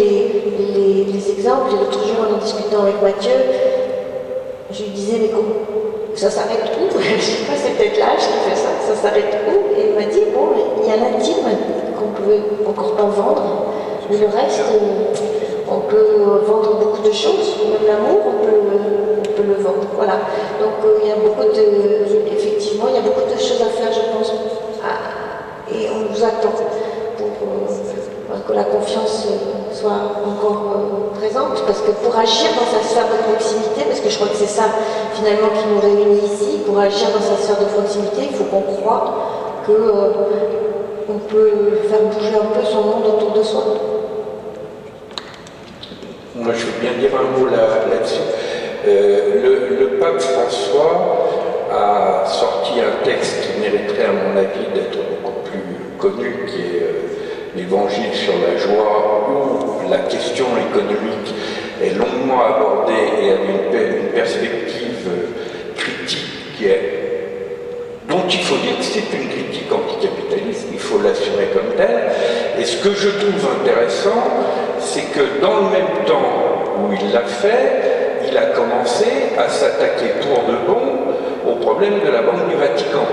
les exemples. Et l'autre jour, en discutant avec Mathieu, je lui disais, mais ça s'arrête où? Je ne sais pas, c'est peut-être l'âge qui fait ça. Ça s'arrête où? Et il m'a dit, bon, il y a l'intime qu'on ne pouvait encore pas vendre, mais le reste, on peut vendre beaucoup de choses, même l'amour, on peut le vendre. Voilà. Donc il y a effectivement, il y a beaucoup de choses à faire, je pense, et on nous attend pour que la confiance soit encore présente, parce que pour agir dans sa sphère de proximité, parce que je crois que c'est ça finalement qui nous réunit ici, pour agir dans sa sphère de proximité, il faut qu'on croit qu'on peut faire bouger un peu son monde autour de soi. Moi, je veux bien dire un mot là-dessus. Le pape François a sorti un texte qui mériterait, à mon avis, d'être beaucoup plus connu, qui est l'Évangile sur la joie, où la question économique est longuement abordée et avec une perspective critique dont il faut dire que c'est une critique anticapitaliste, il faut l'assumer comme telle. Et ce que je trouve intéressant, c'est que dans le même temps où il l'a fait, il a commencé à s'attaquer pour de bon au problème de la Banque du Vatican.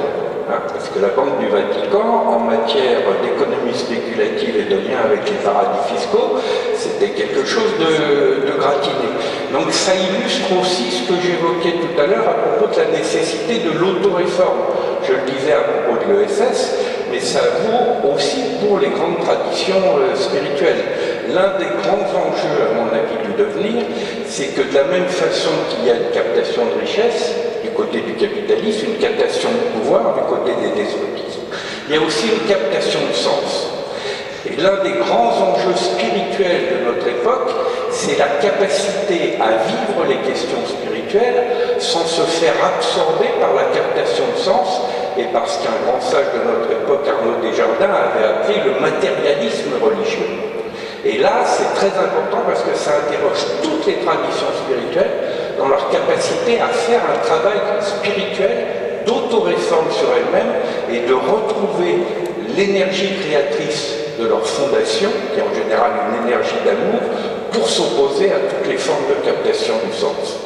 Parce que la Banque du Vatican, en matière d'économie spéculative et de lien avec les paradis fiscaux, c'était quelque chose de gratiné. Donc ça illustre aussi ce que j'évoquais tout à l'heure à propos de la nécessité de l'autoréforme. Je le disais à propos de l'ESS, mais ça vaut aussi pour les grandes traditions spirituelles. L'un des grands enjeux, à mon avis, du devenir, c'est que de la même façon qu'il y a une captation de richesse, du côté du capitalisme, une captation de pouvoir, du côté des despotismes, il y a aussi une captation de sens. Et l'un des grands enjeux spirituels de notre époque, c'est la capacité à vivre les questions spirituelles sans se faire absorber par la captation de sens et par ce qu'un grand sage de notre époque, Arnaud Desjardins, avait appelé le matérialisme religieux. Et là, c'est très important parce que ça interroge toutes les traditions spirituelles dans leur capacité à faire un travail spirituel d'autoréforme sur elles-mêmes et de retrouver l'énergie créatrice de leur fondation, qui est en général une énergie d'amour, pour s'opposer à toutes les formes de captation du sens.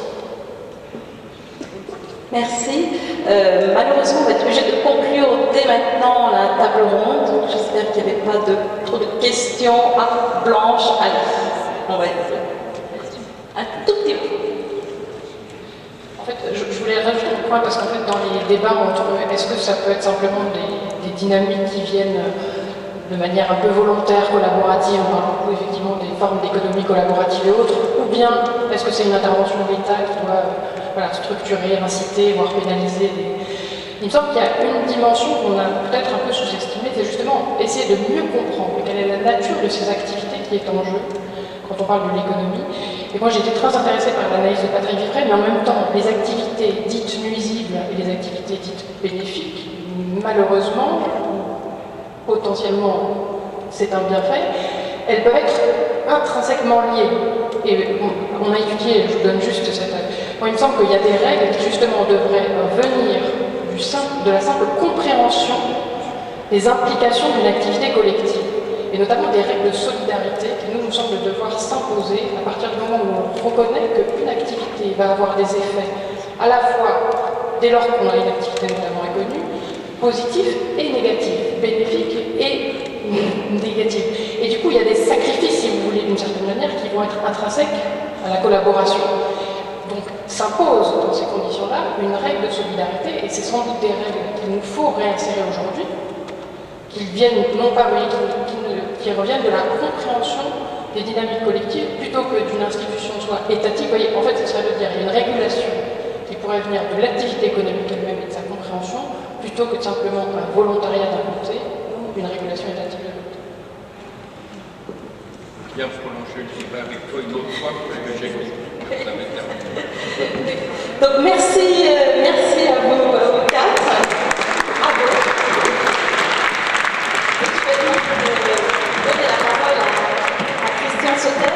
Merci. Malheureusement, on va être obligé de conclure dès maintenant la table ronde. J'espère qu'il n'y avait pas trop de questions blanches à lire. On va être un tout petit peu. En fait, je voulais rajouter un point parce qu'en fait, dans les débats entre est-ce que ça peut être simplement des dynamiques qui viennent de manière un peu volontaire, collaborative, on parle beaucoup effectivement des formes d'économie collaborative et autres, ou bien est-ce que c'est une intervention de l'État qui doit structurer, inciter, voire pénaliser Il me semble qu'il y a une dimension qu'on a peut-être un peu sous-estimée, c'est justement essayer de mieux comprendre quelle est la nature de ces activités qui est en jeu quand on parle de l'économie. Et moi j'ai été très intéressée par l'analyse de Patrick Vivray, mais en même temps, les activités dites nuisibles et les activités dites bénéfiques, malheureusement, potentiellement c'est un bienfait, elles peuvent être intrinsèquement liées. Et on a étudié, je vous donne juste cette... Moi, il me semble qu'il y a des règles qui justement devraient venir de la simple compréhension des implications d'une activité collective, et notamment des règles de solidarité qui nous semblent devoir s'imposer à partir du moment où on reconnaît qu'une activité va avoir des effets à la fois, dès lors qu'on a une activité notamment inconnue, positive et négative, bénéfique et négative. Et du coup, il y a des sacrifices, si vous voulez, d'une certaine manière, qui vont être intrinsèques à la collaboration. Donc, s'impose dans ces conditions-là une règle de solidarité, et c'est sans doute des règles qu'il nous faut réinsérer aujourd'hui, qui viennent, non pas, mais qui reviennent de la compréhension des dynamiques collectives, plutôt que d'une institution soit étatique. Vous voyez, en fait, ce serait de dire qu'il y a une régulation qui pourrait venir de l'activité économique elle-même et de sa compréhension, plutôt que de simplement un volontariat d'un côté ou une régulation étatique de l'autre. Bien prolonger le débat avec toi une autre fois, parce que j'ai compris. Donc merci à vous quatre. Bravo. Et je vais donc donner la parole à Christian Sauter.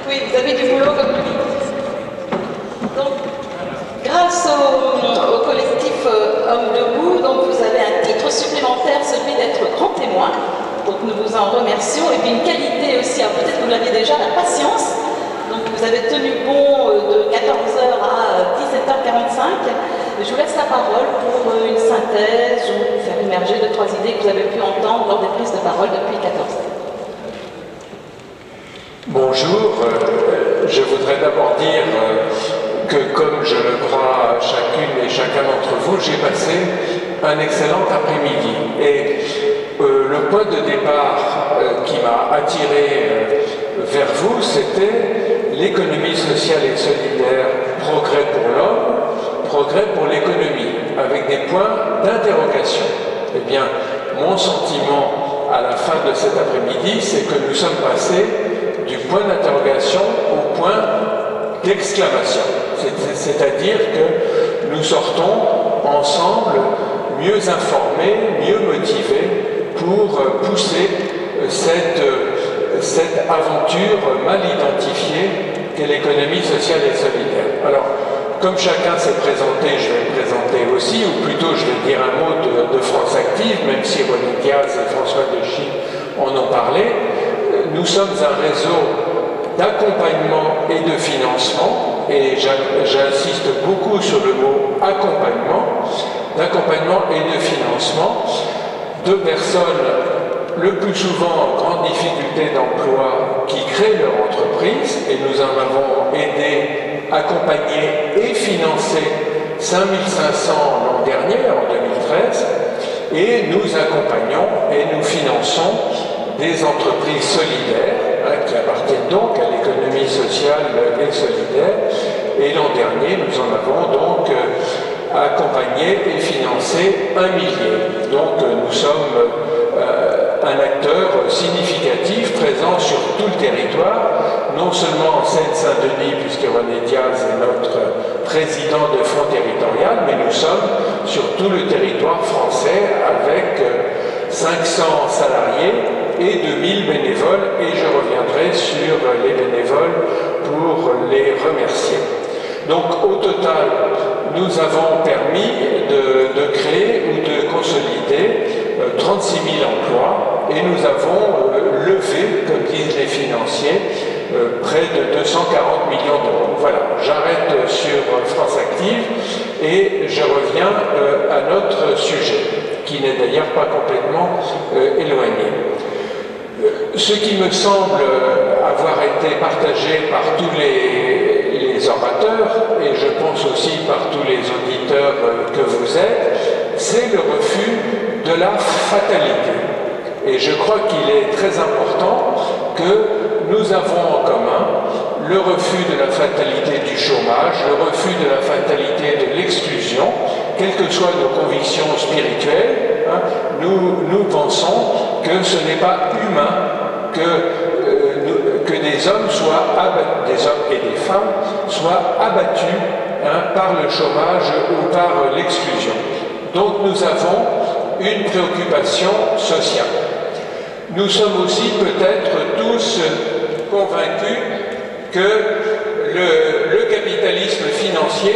Oui, vous avez du boulot comme lui. Donc, grâce au collectif Hommes Debout, donc vous avez un titre supplémentaire, celui d'être grand témoin. Donc nous vous en remercions. Et puis une qualité aussi, peut-être que vous l'aviez déjà, la patience. Donc vous avez tenu bon de 14h à 17h45. Je vous laisse la parole pour une synthèse ou faire émerger 2-3 idées que vous avez pu entendre lors des prises de parole depuis 14h. Bonjour, je voudrais d'abord dire que comme je le crois chacune et chacun d'entre vous, j'ai passé un excellent après-midi. Et le point de départ qui m'a attiré vers vous, c'était l'économie sociale et solidaire, progrès pour l'homme, progrès pour l'économie, avec des points d'interrogation. Eh bien, mon sentiment à la fin de cet après-midi, c'est que nous sommes passés du point d'interrogation au point d'exclamation. C'est-à-dire que nous sortons ensemble mieux informés, mieux motivés pour pousser cette aventure mal identifiée qu'est l'économie sociale et solidaire. Alors, comme chacun s'est présenté, je vais me présenter aussi, ou plutôt je vais dire un mot de France Active, même si René Diaz et François Dechy en ont parlé. Nous sommes un réseau d'accompagnement et de financement, et j'insiste beaucoup sur le mot accompagnement, d'accompagnement et de financement de personnes le plus souvent en grande difficulté d'emploi qui créent leur entreprise, et nous en avons aidé, accompagné et financé 5500 l'an dernier, en 2013, et nous accompagnons et nous finançons des entreprises solidaires qui appartiennent donc à l'économie sociale et solidaire, et l'an dernier nous en avons donc accompagné et financé 1 millier. Donc nous sommes un acteur significatif présent sur tout le territoire, non seulement en Seine-Saint-Denis, puisque René Diaz est notre président de Front Territorial, mais nous sommes sur tout le territoire français avec 500 salariés et 2000 bénévoles, et je reviendrai sur les bénévoles pour les remercier. Donc au total, nous avons permis de créer ou de consolider 36 000 emplois, et nous avons levé, comme disent les financiers, près de 240 millions d'euros. Voilà, j'arrête sur France Active et je reviens à notre sujet, qui n'est d'ailleurs pas complètement éloigné. Ce qui me semble avoir été partagé par tous les orateurs, et je pense aussi par tous les auditeurs que vous êtes, c'est le refus de la fatalité. Et je crois qu'il est très important que nous avons en commun le refus de la fatalité du chômage, le refus de la fatalité de l'exclusion, quelles que soient nos convictions spirituelles. Nous pensons que ce n'est pas humain que des hommes soient abattus, des hommes et des femmes soient abattus par le chômage ou par l'exclusion. Donc nous avons une préoccupation sociale. Nous sommes aussi peut-être tous convaincus que le capitalisme financier,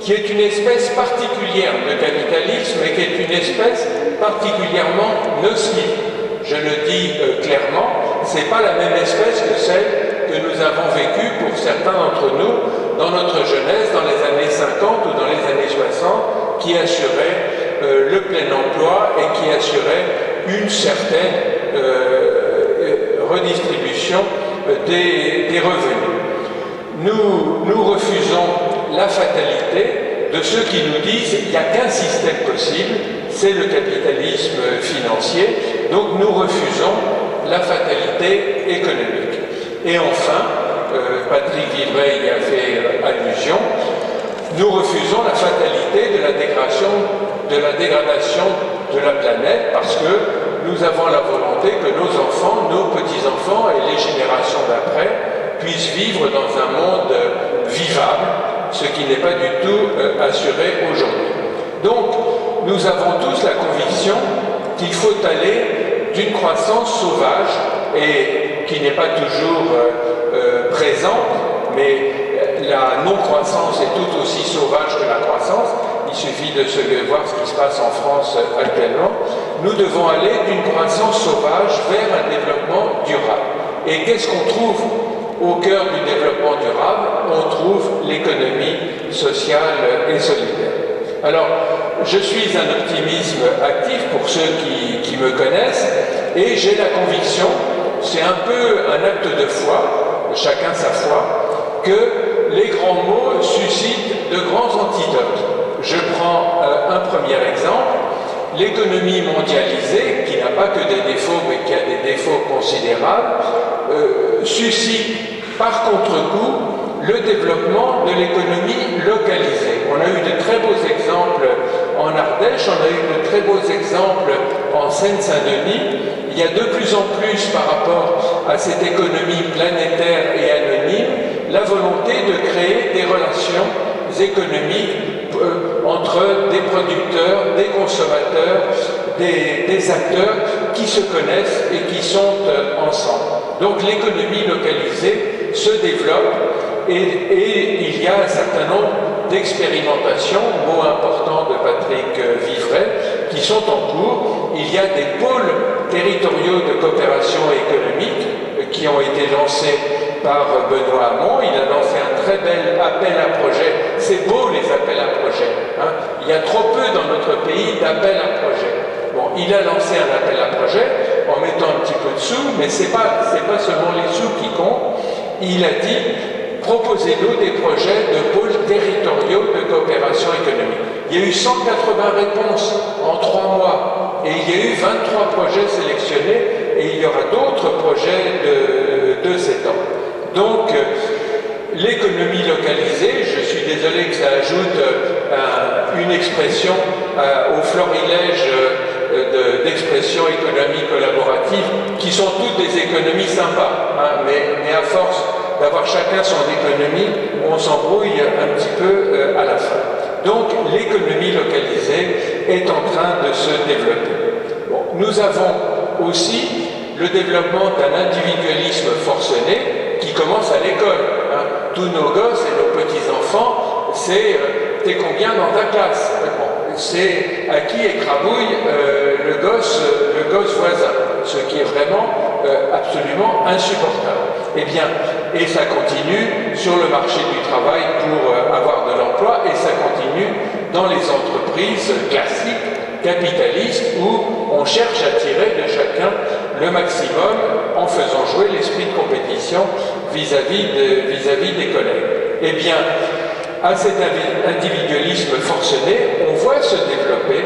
qui est une espèce particulière de capitalisme et qui est une espèce particulièrement nocive, je le dis clairement, ce n'est pas la même espèce que celle que nous avons vécue pour certains d'entre nous dans notre jeunesse, dans les années 50 ou dans les années 60, qui assurait le plein emploi et qui assurait une certaine redistribution des revenus. Nous refusons la fatalité de ceux qui nous disent qu'il n'y a qu'un système possible, c'est le capitalisme financier, donc nous refusons la fatalité économique. Et enfin, Patrick Vivray y a fait allusion, nous refusons la fatalité de la dégradation de la planète, parce que nous avons la volonté que nos enfants, nos petits-enfants et les générations d'après puissent vivre dans un monde vivable, ce qui n'est pas du tout assuré aujourd'hui. Donc, nous avons tous la conviction qu'il faut aller d'une croissance sauvage, et qui n'est pas toujours présente, mais la non-croissance est tout aussi sauvage que la croissance. Il suffit de voir ce qui se passe en France actuellement. Nous devons aller d'une croissance sauvage vers un développement durable. Et qu'est-ce qu'on trouve au cœur du développement durable? On trouve l'économie sociale et solidaire. Alors, je suis un optimisme actif pour ceux qui me connaissent, et j'ai la conviction, c'est un peu un acte de foi, chacun sa foi, que les grands mots suscitent de grands antidotes. Je prends un premier exemple. L'économie mondialisée, qui n'a pas que des défauts, mais qui a des défauts considérables, suscite par contre-coup le développement de l'économie localisée. On a eu de très beaux exemples en Ardèche, on a eu de très beaux exemples en Seine-Saint-Denis. Il y a de plus en plus, par rapport à cette économie planétaire et anonyme, la volonté de créer des relations économiques entre des producteurs, des consommateurs, des acteurs qui se connaissent et qui sont ensemble. Donc l'économie localisée se développe et il y a un certain nombre d'expérimentations, mot important de Patrick Vivray, qui sont en cours. Il y a des pôles territoriaux de coopération économique qui ont été lancés par Benoît Hamon. Il a lancé un très bel appel à projet. C'est beau les appels à projet. Hein. Il y a trop peu dans notre pays d'appels à projet. Bon, il a lancé un appel à projet en mettant un petit peu de sous, mais c'est pas seulement les sous qui comptent. Il a dit proposez-nous des projets de pôles territoriaux de coopération économique. Il y a eu 180 réponses en 3 mois et il y a eu 23 projets sélectionnés et il y aura d'autres projets de 7 ans. Donc, l'économie localisée, je suis désolé que ça ajoute une expression au florilège d'expressions économiques collaboratives qui sont toutes des économies sympas, hein, mais à force d'avoir chacun son économie, on s'embrouille un petit peu à la fin. Donc l'économie localisée est en train de se développer. Bon, nous avons aussi le développement d'un individualisme forcené qui commence à l'école. Hein. Tous nos gosses et nos petits-enfants, c'est t'es combien dans ta classe? Bon, c'est à qui écrabouille le gosse voisin, ce qui est vraiment absolument insupportable. Eh bien, et ça continue sur le marché du travail pour avoir de l'emploi, et ça continue dans les entreprises classiques, capitalistes, où on cherche à tirer de chacun le maximum en faisant jouer l'esprit de compétition vis-à-vis des collègues. Eh bien, à cet individualisme forcené, on voit se développer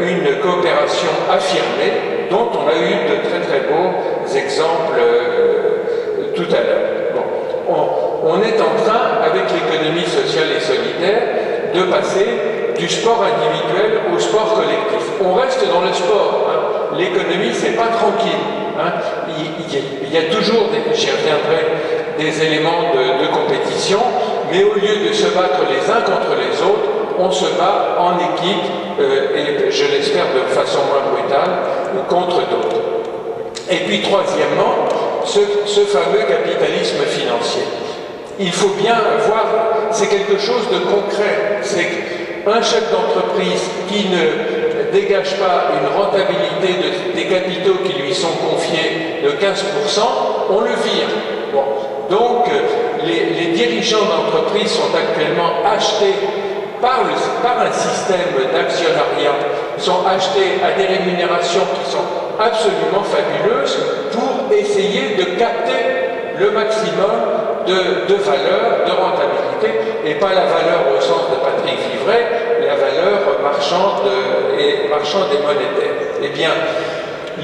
une coopération affirmée dont on a eu de très très beaux exemples tout à l'heure. Bon. On est en train, avec l'économie sociale et solidaire, de passer du sport individuel au sport collectif. On reste dans le sport. Hein. L'économie, c'est pas tranquille. Hein. Il y a toujours, j'y reviendrai, des éléments de compétition, mais au lieu de se battre les uns contre les autres, on se bat en équipe, et je l'espère de façon moins brutale, contre d'autres. Et puis troisièmement, ce fameux capitalisme financier. Il faut bien voir, c'est quelque chose de concret. C'est qu'un chef d'entreprise qui ne dégage pas une rentabilité des capitaux qui lui sont confiés de 15%, on le vire. Bon. Donc, les dirigeants d'entreprise sont actuellement achetés par un système d'actionnariat, sont achetés à des rémunérations qui sont absolument fabuleuses pour essayer de capter le maximum de valeur, de rentabilité, et pas la valeur au sens de Patrick Vivray, la valeur marchande et monétaire. Eh bien,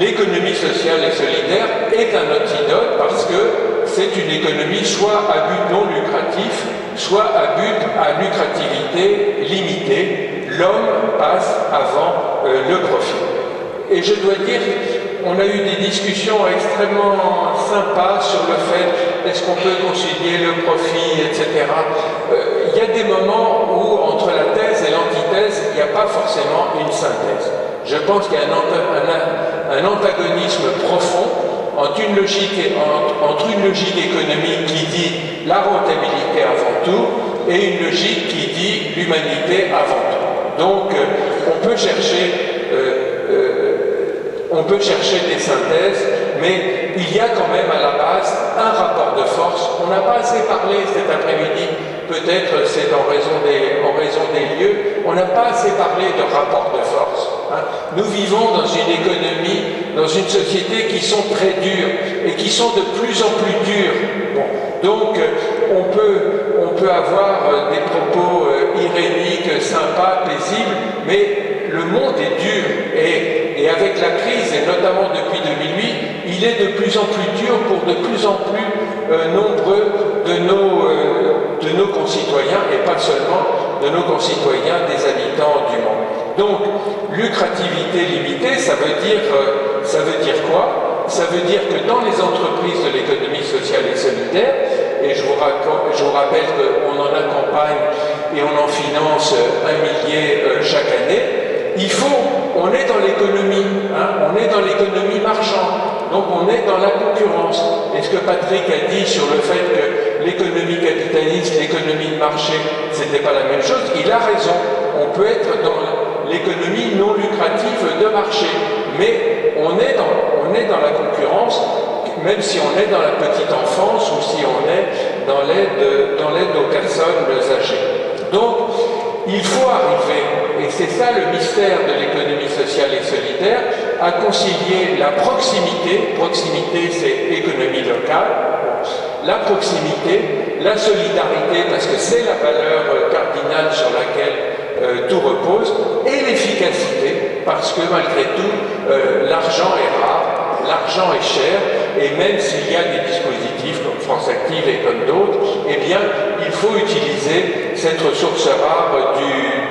l'économie sociale et solidaire est un antidote parce que c'est une économie soit à but non lucratif, soit à but à lucrativité limitée. L'homme passe avant le profit. Et je dois dire, on a eu des discussions extrêmement sympas sur le fait est-ce qu'on peut concilier le profit, etc. Il y a des moments où, entre la thèse et l'antithèse, il n'y a pas forcément une synthèse. Je pense qu'il y a un antagonisme profond entre une logique économique qui dit la rentabilité avant tout et une logique qui dit l'humanité avant tout. Donc, on peut chercher des synthèses, mais il y a quand même à la base un rapport de force. On n'a pas assez parlé cet après-midi, peut-être c'est en raison des lieux, on n'a pas assez parlé de rapport de force. Hein. Nous vivons dans une économie, dans une société qui sont très dures et qui sont de plus en plus dures. Bon. Donc on peut avoir des propos iréniques, sympas, paisibles, mais le monde est dur et avec la crise, et notamment depuis 2008, il est de plus en plus dur pour de plus en plus nombreux de nos concitoyens, et pas seulement de nos concitoyens, des habitants du monde. Donc, lucrativité limitée, ça veut dire quoi? Ça veut dire que dans les entreprises de l'économie sociale et solidaire, et je vous rappelle qu'on en accompagne et on en finance 1 millier chaque année. On est dans l'économie, hein, on est dans l'économie marchande, donc on est dans la concurrence. Et ce que Patrick a dit sur le fait que l'économie capitaliste, l'économie de marché, c'était pas la même chose, il a raison. On peut être dans l'économie non lucrative de marché, mais on est dans la concurrence, même si on est dans la petite enfance ou si on est dans l'aide aux personnes âgées. Donc, il faut arriver, et c'est ça le mystère de l'économie sociale et solidaire, à concilier la proximité, proximité c'est économie locale, la proximité, la solidarité, parce que c'est la valeur cardinale sur laquelle tout repose, et l'efficacité, parce que malgré tout, l'argent est rare, l'argent est cher, et même s'il y a des dispositifs comme France Active et comme d'autres, eh bien, il faut utiliser cette ressource rare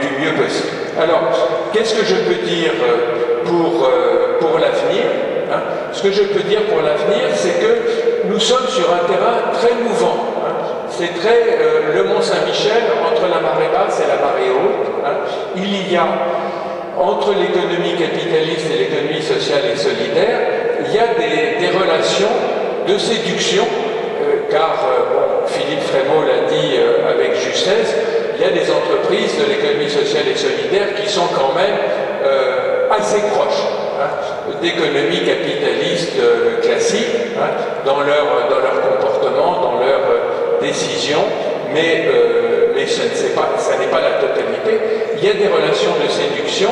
du mieux possible. Alors, qu'est-ce que je peux dire pour l'avenir, hein? Ce que je peux dire pour l'avenir, c'est que nous sommes sur un terrain très mouvant. Hein? C'est très le Mont-Saint-Michel, entre la marée basse et la marée haute. Hein? Il y a, entre l'économie capitaliste et l'économie sociale et solidaire, il y a des relations de séduction, car Philippe Frémaux l'a dit avec justesse, il y a des entreprises de l'économie sociale et solidaire qui sont quand même assez proches, hein, d'économie capitaliste classique, hein, dans leur comportement, dans leurs décisions, mais ça n'est pas la totalité. Il y a des relations de séduction,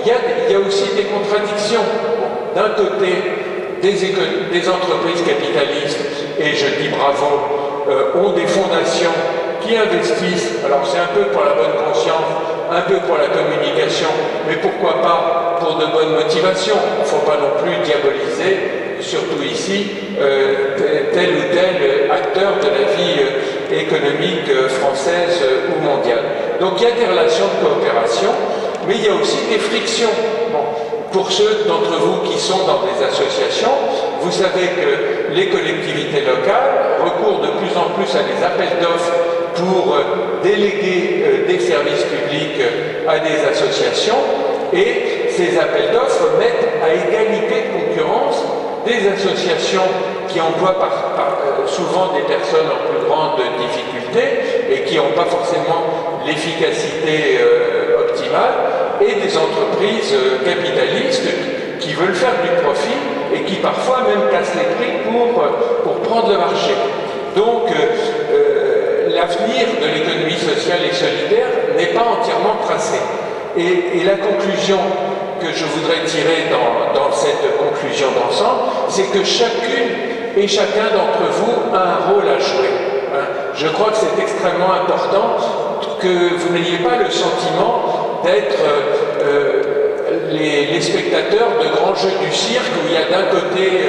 il y a aussi des contradictions. D'un côté, des entreprises capitalistes, et je dis bravo, ont des fondations qui investissent, alors c'est un peu pour la bonne conscience, un peu pour la communication, mais pourquoi pas pour de bonnes motivations. Il ne faut pas non plus diaboliser, surtout ici, tel ou tel acteur de la vie économique française ou mondiale. Donc il y a des relations de coopération, mais il y a aussi des frictions. Bon. Pour ceux d'entre vous qui sont dans des associations, vous savez que les collectivités locales recourent de plus en plus à des appels d'offres pour déléguer des services publics à des associations, et ces appels d'offres mettent à égalité de concurrence des associations qui emploient souvent des personnes en plus grande difficulté et qui n'ont pas forcément l'efficacité optimale, et des entreprises capitalistes qui veulent faire du profit et qui parfois même cassent les prix pour prendre le marché. Donc l'avenir de l'économie sociale et solidaire n'est pas entièrement tracé. Et la conclusion que je voudrais tirer dans cette conclusion d'ensemble, c'est que chacune et chacun d'entre vous a un rôle à jouer. Hein. Je crois que c'est extrêmement important que vous n'ayez pas le sentiment d'être les spectateurs de grands jeux du cirque où il y a d'un côté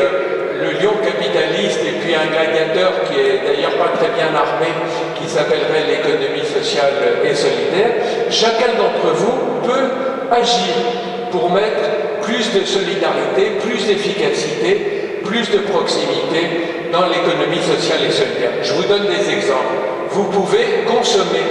le lion capitaliste et puis un gladiateur qui est d'ailleurs pas très bien armé, qui s'appellerait l'économie sociale et solidaire. Chacun d'entre vous peut agir pour mettre plus de solidarité, plus d'efficacité, plus de proximité dans l'économie sociale et solidaire. Je vous donne des exemples. Vous pouvez consommer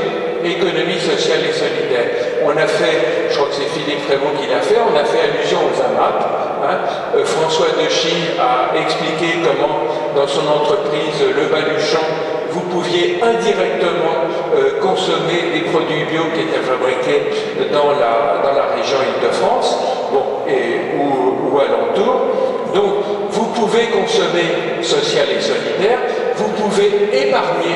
économie sociale et solidaire. On a fait, je crois que c'est Philippe Frémaux qui l'a fait, on a fait allusion aux AMAP. Hein. François Dechy a expliqué comment, dans son entreprise Le Baluchon, vous pouviez indirectement consommer des produits bio qui étaient fabriqués dans la région Île-de-France, ou alentour. Donc, vous pouvez consommer social et solidaire, vous pouvez épargner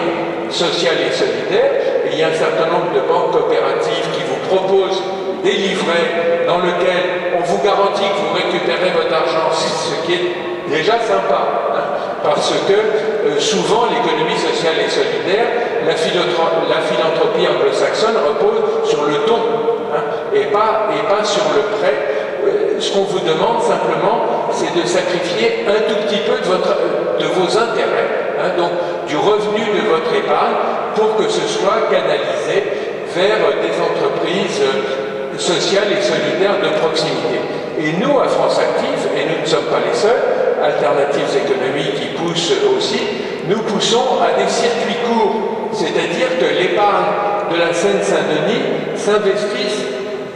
social et solidaire. Et il y a un certain nombre de banques coopératives qui vous proposent des livrets dans lesquels on vous garantit que vous récupérez votre argent, ce qui est déjà sympa, hein, parce que souvent l'économie sociale et solidaire, la philanthropie anglo-saxonne repose sur le don, hein, et pas sur le prêt. Ce qu'on vous demande simplement, c'est de sacrifier un tout petit peu de vos intérêts, hein, donc du revenu de votre épargne, pour que ce soit canalisé vers des entreprises sociales et solidaires de proximité. Et nous, à France Active, et nous ne sommes pas les seuls, Alternatives économiques qui poussent aussi, nous poussons à des circuits courts, c'est-à-dire que l'épargne de la Seine-Saint-Denis s'investissent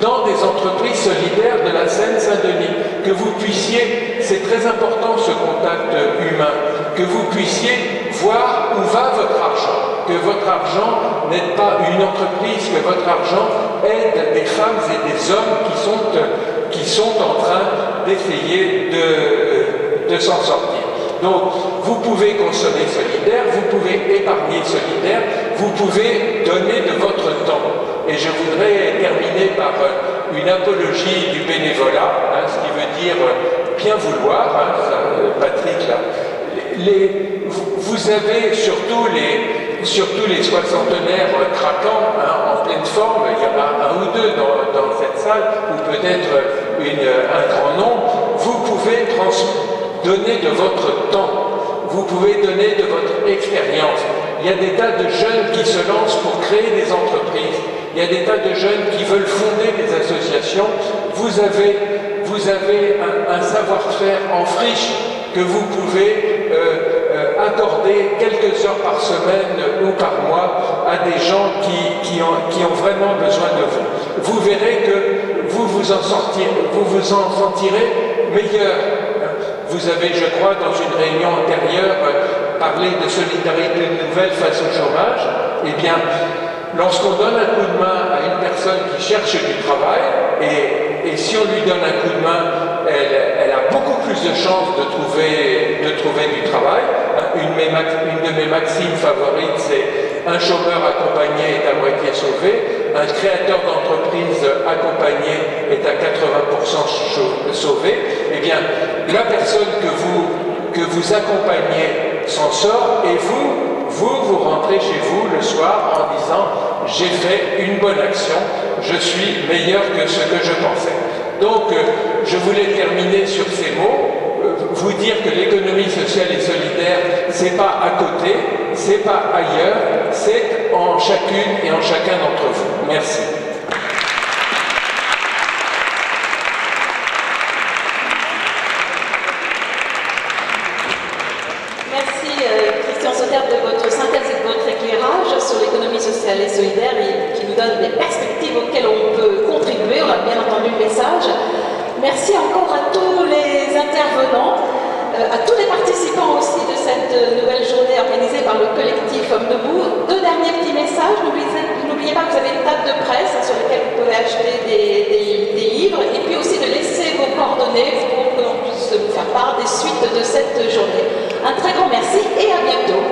dans des entreprises solidaires de la Seine-Saint-Denis. Que vous puissiez, c'est très important ce contact humain, que vous puissiez voir où va votre argent, que votre argent n'aide pas une entreprise, que votre argent aide des femmes et des hommes qui sont en train d'essayer de s'en sortir. Donc, vous pouvez consommer solidaire, vous pouvez épargner solidaire, vous pouvez donner de votre temps. Et je voudrais terminer par une apologie du bénévolat, ce qui veut dire bien vouloir, Patrick, là. Vous avez surtout les soixantenaires craquants, en pleine forme, il y en a un ou deux dans cette salle, ou peut-être un grand nombre, vous pouvez donner de votre temps, vous pouvez donner de votre expérience. Il y a des tas de jeunes qui se lancent pour créer des entreprises, il y a des tas de jeunes qui veulent fonder des associations. Vous avez un savoir-faire en friche que vous pouvez accorder quelques heures par semaine ou par mois à des gens qui ont vraiment besoin de vous. Vous verrez que vous vous en sentirez meilleur. Vous avez, je crois, dans une réunion antérieure, parlé de solidarité nouvelle face au chômage. Eh bien, lorsqu'on donne un coup de main à une personne qui cherche du travail, et si on lui donne un coup de main, elle a beaucoup plus de chances de trouver du travail. Une de mes maximes favorites, c'est un chômeur accompagné est à moitié sauvé, un créateur d'entreprise accompagné est à 80% sauvé. Eh bien, la personne que vous accompagnez s'en sort, et vous rentrez chez vous le soir en disant « j'ai fait une bonne action, je suis meilleur que ce que je pensais ». Donc, je voulais terminer sur ces mots, vous dire que l'économie sociale et solidaire, c'est pas à côté, c'est pas ailleurs, c'est en chacune et en chacun d'entre vous. Merci. De votre synthèse et de votre éclairage sur l'économie sociale et solidaire et qui nous donne des perspectives auxquelles on peut contribuer. On a bien entendu le message. Merci encore à tous les intervenants, à tous les participants aussi de cette nouvelle journée organisée par le collectif Hommes Debout. Deux derniers petits messages. N'oubliez pas que vous avez une table de presse sur laquelle vous pouvez acheter des livres, et puis aussi de laisser vos coordonnées pour que l'on puisse vous faire part des suites de cette journée. Un très grand merci et à bientôt.